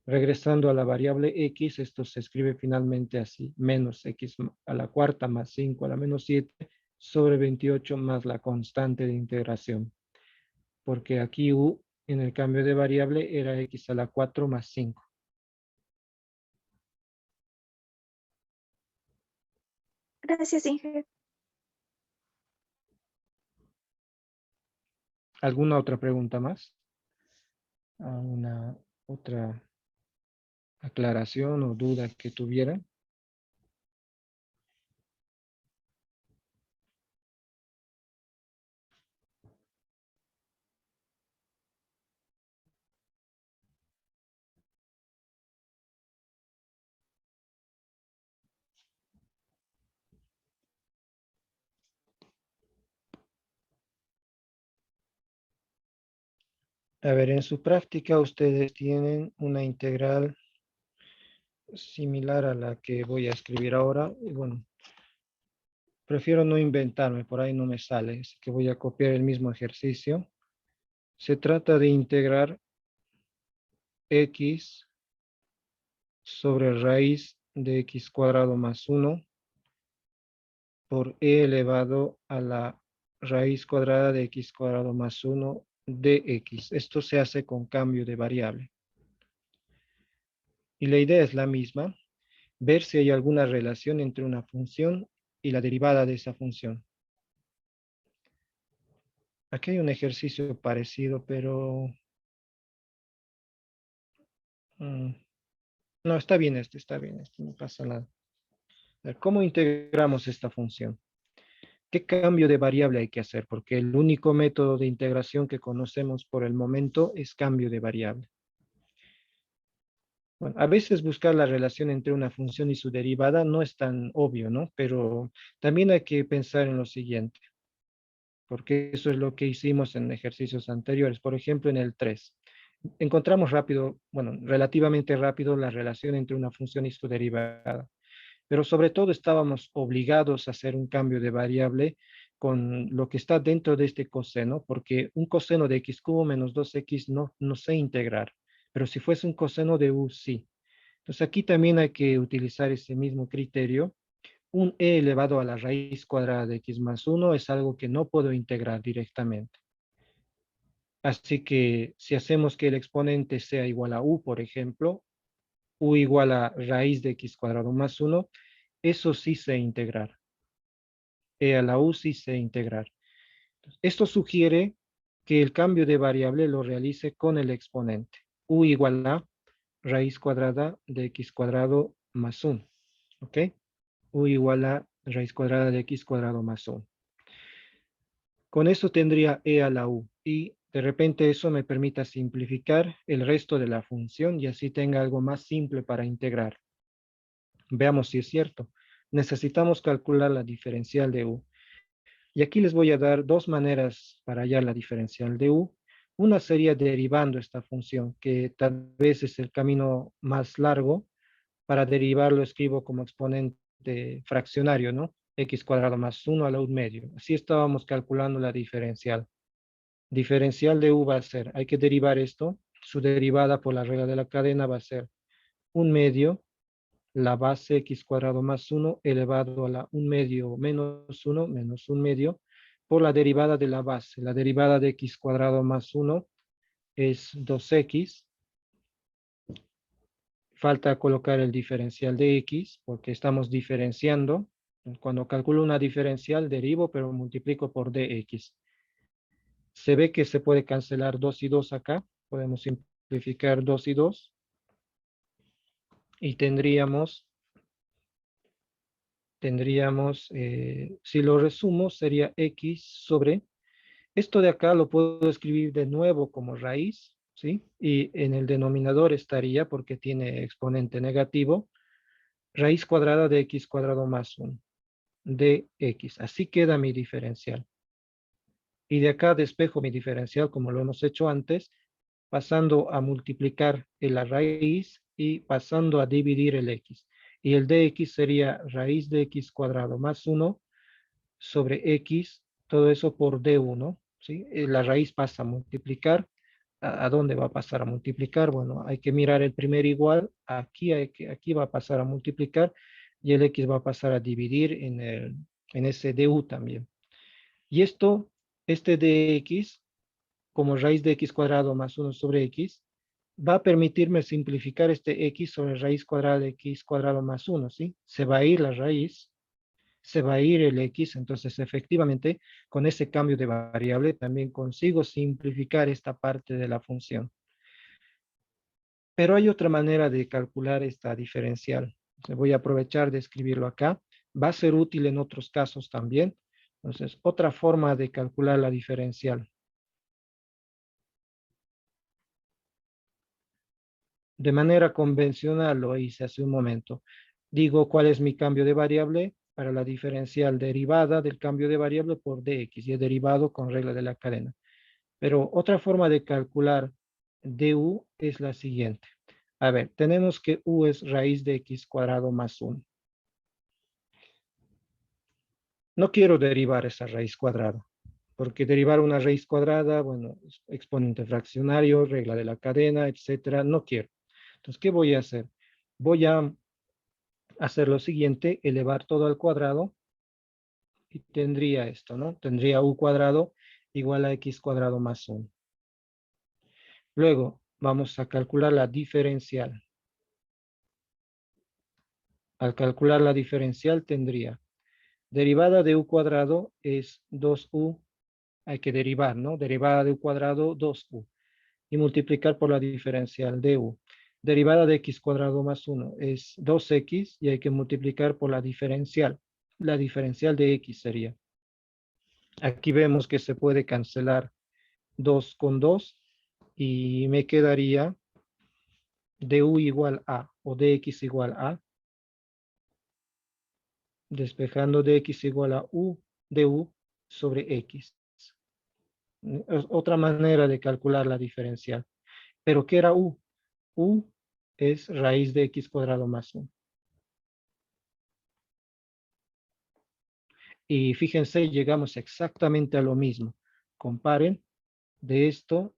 Regresando a la variable x, esto se escribe finalmente así, menos x a la cuarta más 5 a la menos 7 sobre 28 más la constante de integración. Porque aquí u en el cambio de variable era x a la 4 más 5.
Gracias, Inge.
¿Alguna otra pregunta más? ¿Alguna otra aclaración o duda que tuvieran? A ver, en su práctica ustedes tienen una integral similar a la que voy a escribir ahora. Y bueno, prefiero no inventarme, por ahí no me sale, así que voy a copiar el mismo ejercicio. Se trata de integrar x sobre raíz de x cuadrado más 1 por e elevado a la raíz cuadrada de x cuadrado más 1 de x. Esto se hace con cambio de variable. Y la idea es la misma, ver si hay alguna relación entre una función y la derivada de esa función. Aquí hay un ejercicio parecido, pero no, está bien este, no pasa nada. A ver, ¿cómo integramos esta función? ¿Qué cambio de variable hay que hacer? Porque el único método de integración que conocemos por el momento es cambio de variable. Bueno, a veces buscar la relación entre una función y su derivada no es tan obvio, ¿no? Pero también hay que pensar en lo siguiente, porque eso es lo que hicimos en ejercicios anteriores. Por ejemplo, en el 3. Encontramos rápido, bueno, relativamente rápido la relación entre una función y su derivada. Pero sobre todo estábamos obligados a hacer un cambio de variable con lo que está dentro de este coseno, porque un coseno de x cubo menos 2x no sé integrar, pero si fuese un coseno de u, sí. Entonces aquí también hay que utilizar ese mismo criterio. Un e elevado a la raíz cuadrada de x más 1 es algo que no puedo integrar directamente. Así que si hacemos que el exponente sea igual a u, por ejemplo, u igual a raíz de x cuadrado más 1, eso sí sé integrar. e a la u sí sé integrar. Esto sugiere que el cambio de variable lo realice con el exponente. U igual a raíz cuadrada de x cuadrado más 1. ¿Ok? U igual a raíz cuadrada de x cuadrado más 1. Con eso tendría e a la u. Y de repente eso me permita simplificar el resto de la función y así tenga algo más simple para integrar. Veamos si es cierto. Necesitamos calcular la diferencial de u. Y aquí les voy a dar dos maneras para hallar la diferencial de u. Una sería derivando esta función, que tal vez es el camino más largo. Para derivarlo escribo como exponente fraccionario, ¿no? X cuadrado más 1 a la u medio. Así estábamos calculando la diferencial. Diferencial de u va a ser, hay que derivar esto. Su derivada por la regla de la cadena va a ser 1 medio la base x cuadrado más 1 elevado a la 1 medio menos 1 menos 1 medio por la derivada de la base. La derivada de x cuadrado más 1 es 2x. Falta colocar el diferencial de x porque estamos diferenciando. Cuando calculo una diferencial derivo pero multiplico por dx. Se ve que se puede cancelar 2 y 2 acá. Podemos simplificar 2 y 2. Y tendríamos, si lo resumo, sería x sobre, esto de acá lo puedo escribir de nuevo como raíz, ¿sí? Y en el denominador estaría, porque tiene exponente negativo, raíz cuadrada de x cuadrado más 1, de x. Así queda mi diferencial. Y de acá despejo mi diferencial como lo hemos hecho antes, pasando a multiplicar en la raíz y pasando a dividir el x. Y el dx sería raíz de x cuadrado más 1 sobre x, todo eso por d1, ¿sí? La raíz pasa a multiplicar. ¿A dónde va a pasar a multiplicar? Bueno, hay que mirar el primer igual. Aquí va a pasar a multiplicar y el x va a pasar a dividir en ese du también. Y este dx, como raíz de x cuadrado más 1 sobre x, va a permitirme simplificar este x sobre raíz cuadrada de x cuadrado más 1, ¿sí? Se va a ir la raíz, se va a ir el x, entonces efectivamente con ese cambio de variable también consigo simplificar esta parte de la función. Pero hay otra manera de calcular esta diferencial. Voy a aprovechar de escribirlo acá. Va a ser útil en otros casos también. Entonces, otra forma de calcular la diferencial. De manera convencional lo hice hace un momento. Digo cuál es mi cambio de variable para la diferencial derivada del cambio de variable por dx y he derivado con regla de la cadena. Pero otra forma de calcular du es la siguiente. A ver, tenemos que u es raíz de x cuadrado más 1. No quiero derivar esa raíz cuadrada, porque derivar una raíz cuadrada, bueno, exponente fraccionario, regla de la cadena, etcétera, no quiero. Entonces, ¿qué voy a hacer? Voy a hacer lo siguiente, elevar todo al cuadrado y tendría esto, ¿no? Tendría u cuadrado igual a x cuadrado más 1. Luego, vamos a calcular la diferencial. Al calcular la diferencial tendría derivada de u cuadrado es 2u, hay que derivar, ¿no? Derivada de u cuadrado, 2u. Y multiplicar por la diferencial de u. Derivada de x cuadrado más 1 es 2x y hay que multiplicar por la diferencial. La diferencial de x sería. Aquí vemos que se puede cancelar 2 con 2 y me quedaría du igual a o dx igual a. Despejando dx igual a u du sobre x. Es otra manera de calcular la diferencial. ¿Pero qué era u? U es raíz de x cuadrado más 1. Y fíjense, llegamos exactamente a lo mismo. Comparen, de esto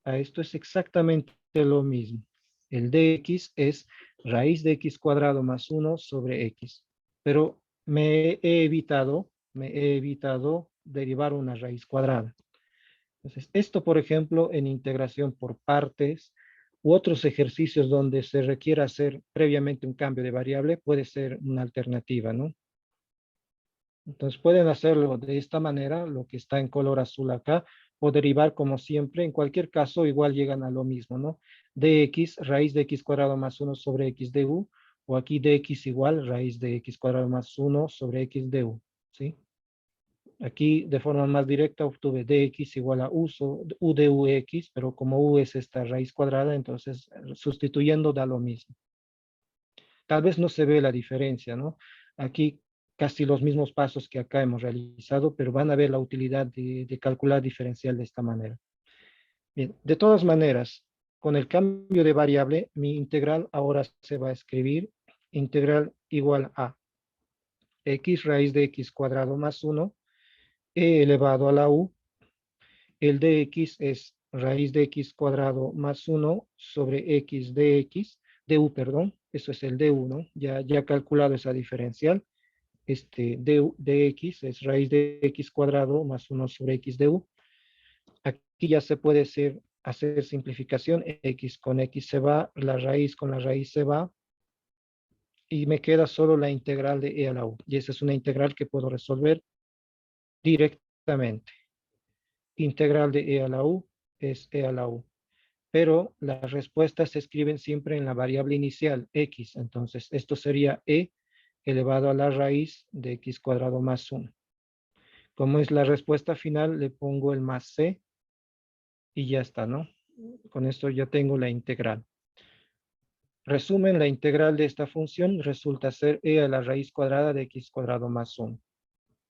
a esto es exactamente lo mismo. El dx es raíz de x cuadrado más 1 sobre x. Pero me he evitado derivar una raíz cuadrada. Entonces, esto, por ejemplo, en integración por partes u otros ejercicios donde se requiera hacer previamente un cambio de variable, puede ser una alternativa, ¿no? Entonces pueden hacerlo de esta manera, lo que está en color azul acá, o derivar como siempre. En cualquier caso, igual llegan a lo mismo, ¿no? Dx, raíz de x cuadrado más 1 sobre x de u, o aquí dx igual raíz de x cuadrado más 1 sobre x de u, ¿sí? Aquí de forma más directa obtuve dx igual a u de ux, pero como u es esta raíz cuadrada, entonces sustituyendo da lo mismo. Tal vez no se ve la diferencia, ¿no? Aquí casi los mismos pasos que acá hemos realizado, pero van a ver la utilidad de calcular diferencial de esta manera. Bien, de todas maneras, con el cambio de variable, mi integral ahora se va a escribir integral igual a x raíz de x cuadrado más 1, e elevado a la u. El dx es raíz de x cuadrado más 1 sobre x du, perdón, eso es el du, ¿no? Ya calculado esa diferencial. Dx es raíz de x cuadrado más 1 sobre x du. Aquí ya se puede hacer simplificación, x con x se va, la raíz con la raíz se va, y me queda solo la integral de e a la u. Y esa es una integral que puedo resolver directamente. Integral de e a la u es e a la u. Pero las respuestas se escriben siempre en la variable inicial, x. Entonces, esto sería e elevado a la raíz de x cuadrado más 1. Como es la respuesta final, le pongo el más c y ya está, ¿no? Con esto ya tengo la integral. Resumen, la integral de esta función resulta ser e a la raíz cuadrada de x cuadrado más 1.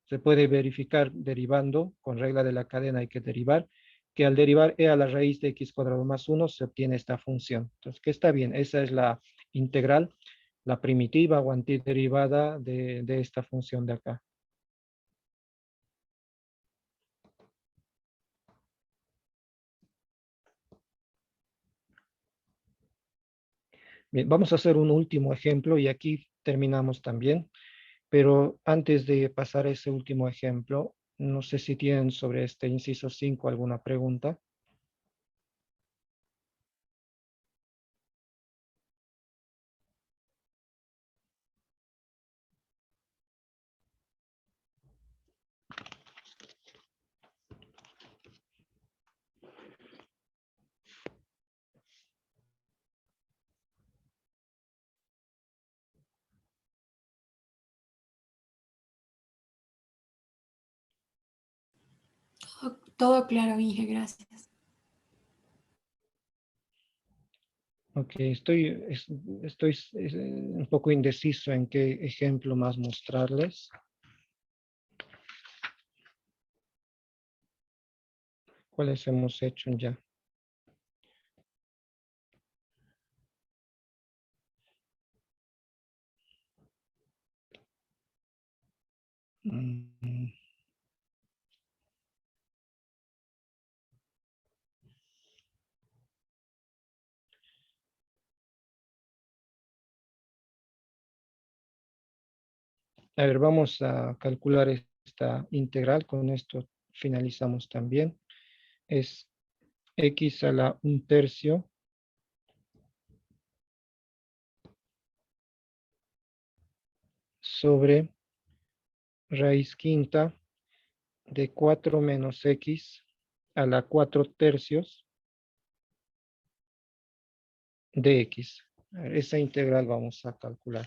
Se puede verificar derivando, con regla de la cadena hay que derivar, que al derivar e a la raíz de x cuadrado más 1 se obtiene esta función. Entonces, que está bien, esa es la integral, la primitiva o antiderivada de esta función de acá. Bien, vamos a hacer un último ejemplo y aquí terminamos también. Pero antes de pasar a ese último ejemplo, no sé si tienen sobre este inciso 5 alguna pregunta.
Todo claro, Inge, gracias.
Ok, estoy un poco indeciso en qué ejemplo más mostrarles. ¿Cuáles hemos hecho ya? Mm, A ver, vamos a calcular esta integral. Con esto finalizamos también. Es x a la 1/3 sobre raíz quinta de 4 menos x a la 4/3 de x. A ver, esa integral vamos a calcular.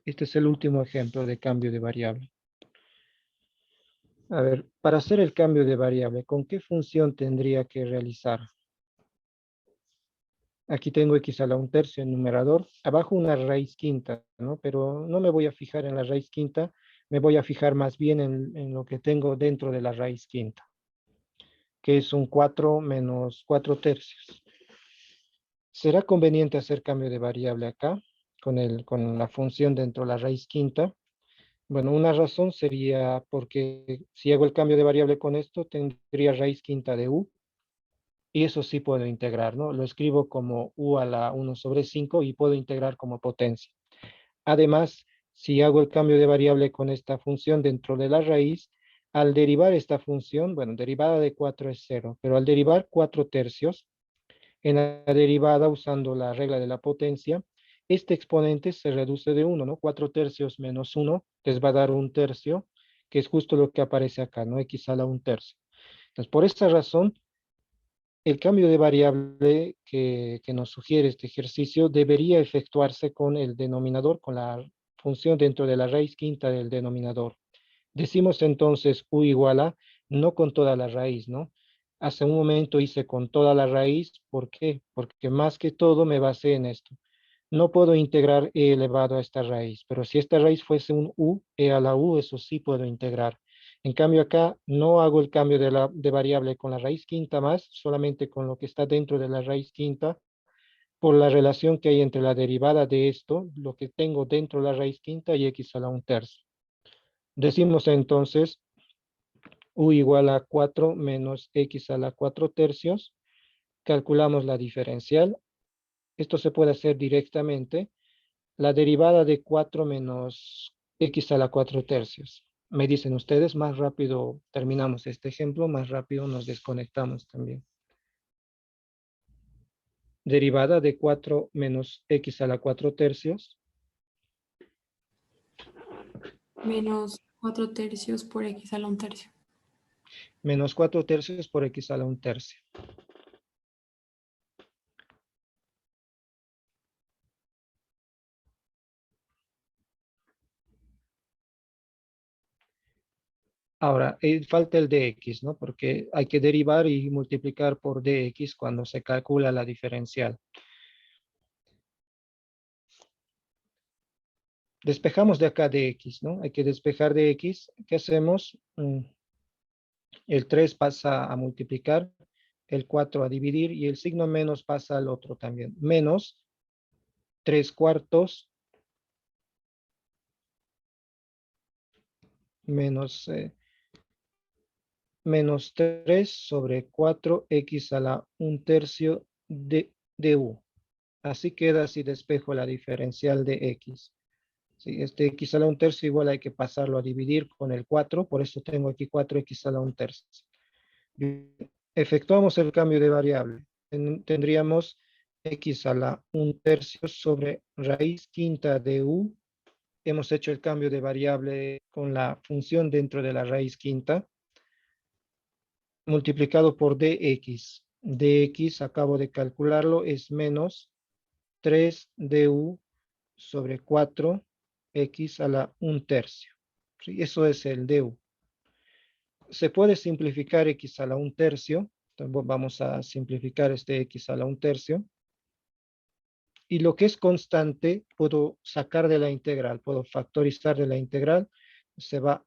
Este es el último ejemplo de cambio de variable. A ver, para hacer el cambio de variable, ¿con qué función tendría que realizar? Aquí tengo x a la 1/3 en numerador, abajo una raíz quinta, ¿no? Pero no me voy a fijar en la raíz quinta, me voy a fijar más bien en lo que tengo dentro de la raíz quinta, que es un 4 menos 4/3. ¿Será conveniente hacer cambio de variable acá, con la función dentro de la raíz quinta? Bueno, una razón sería porque si hago el cambio de variable con esto, tendría raíz quinta de u, y eso sí puedo integrar, ¿no? Lo escribo como u a la 1 sobre 5 y puedo integrar como potencia. Además, si hago el cambio de variable con esta función dentro de la raíz, al derivar esta función, bueno, derivada de 4 es 0, pero al derivar 4/3, en la derivada usando la regla de la potencia, este exponente se reduce de 1, ¿no? 4/3 menos 1 les va a dar 1/3, que es justo lo que aparece acá, ¿no? X a la 1/3. Entonces, por esta razón, el cambio de variable que nos sugiere este ejercicio debería efectuarse con el denominador, con la función dentro de la raíz quinta del denominador. Decimos entonces u igual a, no con toda la raíz, ¿no? Hace un momento hice con toda la raíz, ¿por qué? Porque más que todo me basé en esto. No puedo integrar e elevado a esta raíz, pero si esta raíz fuese un u, e a la u, eso sí puedo integrar. En cambio acá no hago el cambio de variable con la raíz quinta más, solamente con lo que está dentro de la raíz quinta, por la relación que hay entre la derivada de esto, lo que tengo dentro de la raíz quinta y x a la 1/3. Decimos entonces u igual a 4 menos x a la 4/3. Calculamos la diferencial. Esto se puede hacer directamente. La derivada de 4 menos x a la 4/3. Me dicen ustedes, más rápido terminamos este ejemplo, más rápido nos desconectamos también. Derivada de 4 menos x a la 4/3.
Menos 4/3 por x a la 1/3.
Menos 4/3 por x a la 1/3. Ahora, falta el dx, ¿no? Porque hay que derivar y multiplicar por dx cuando se calcula la diferencial. Despejamos de acá dx, ¿no? Hay que despejar dx. ¿Qué hacemos? El 3 pasa a multiplicar, el 4 a dividir y el signo menos pasa al otro también. Menos 3/4 menos, menos 3 sobre 4x a la 1/3 de u. Así queda si despejo la diferencial de x. Sí, este x a la 1/3 igual hay que pasarlo a dividir con el 4, por eso tengo aquí 4x a la 1/3. Efectuamos el cambio de variable. Tendríamos x a la 1/3 sobre raíz quinta de u. Hemos hecho el cambio de variable con la función dentro de la raíz quinta, multiplicado por dx. Dx, acabo de calcularlo, es menos 3 du sobre 4x a la 1/3. ¿Sí? Eso es el du. Se puede simplificar x a la 1/3. Entonces vamos a simplificar este x a la 1/3. Y lo que es constante puedo sacar de la integral, puedo factorizar de la integral. Se va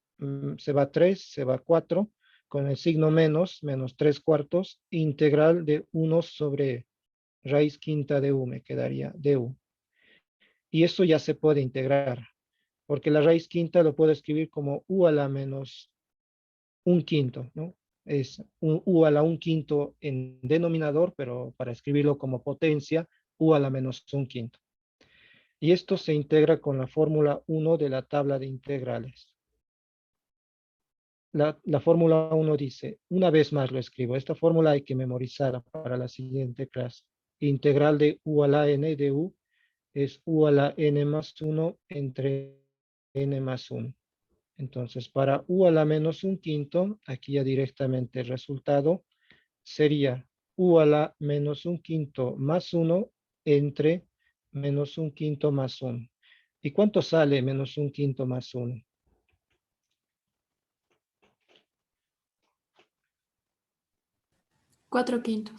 3, se va 4, con el signo menos, menos 3/4, integral de 1 sobre raíz quinta de u, me quedaría du. Y eso ya se puede integrar, porque la raíz quinta lo puedo escribir como u a la menos 1/5, ¿no? Es u a la 1/5 en denominador, pero para escribirlo como potencia, u a la menos 1/5. Y esto se integra con la fórmula 1 de la tabla de integrales. La fórmula 1 dice, una vez más lo escribo, esta fórmula hay que memorizarla para la siguiente clase. Integral de u a la n de u es u a la n más 1 entre n más 1. Entonces, para u a la menos 1/5, aquí ya directamente el resultado sería u a la menos 1/5 más 1 entre menos 1/5 más 1. ¿Y cuánto sale menos 1/5 más 1?
4/5.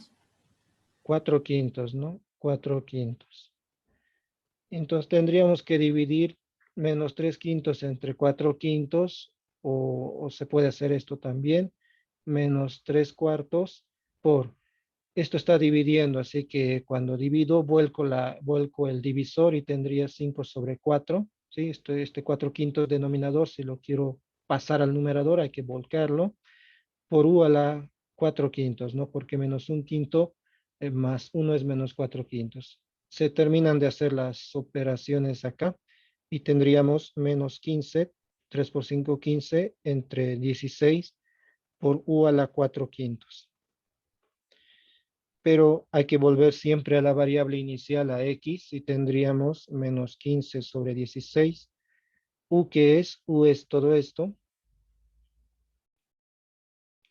4/5, ¿no? 4/5. Entonces tendríamos que dividir menos 3/5 entre 4/5, o se puede hacer esto también, menos 3/4 por, esto está dividiendo, así que cuando divido vuelco el divisor y tendría 5 sobre 4, ¿sí? Este 4/5 denominador, si lo quiero pasar al numerador, hay que volcarlo por u a la 4/5, ¿no? Porque menos 1/5 más 1 es menos 4/5. Se terminan de hacer las operaciones acá y tendríamos menos 15, 3 por 5, 15, entre 16 por u a la 4/5. Pero hay que volver siempre a la variable inicial, a x, y tendríamos menos 15 sobre 16. U, que es? U es todo esto.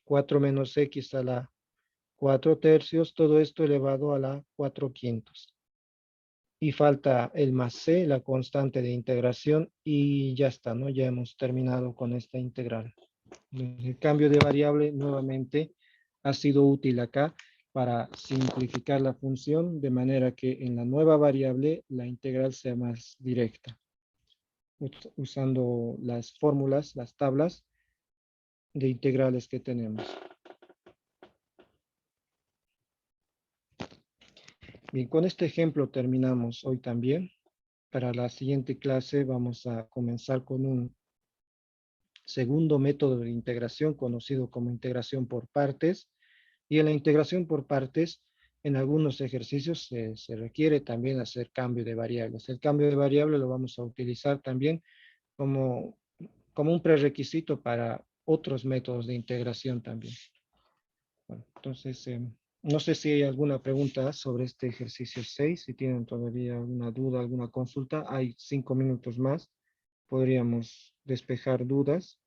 4 menos x a la 4 tercios, todo esto elevado a la 4 quintos. Y falta el más c, la constante de integración, y ya está, ¿no? Ya hemos terminado con esta integral. El cambio de variable nuevamente ha sido útil acá para simplificar la función de manera que en la nueva variable la integral sea más directa. Usando las fórmulas, las tablas de integrales que tenemos. Bien, con este ejemplo terminamos hoy también. Para la siguiente clase vamos a comenzar con un segundo método de integración conocido como integración por partes. Y en la integración por partes, en algunos ejercicios se requiere también hacer cambio de variables. El cambio de variable lo vamos a utilizar también como un prerequisito para otros métodos de integración también. Bueno, entonces, no sé si hay alguna pregunta sobre este ejercicio 6, si tienen todavía alguna duda, alguna consulta, hay 5 minutos más, podríamos despejar dudas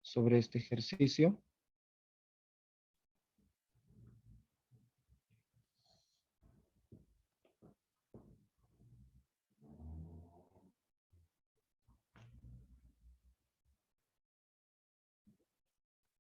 sobre este ejercicio.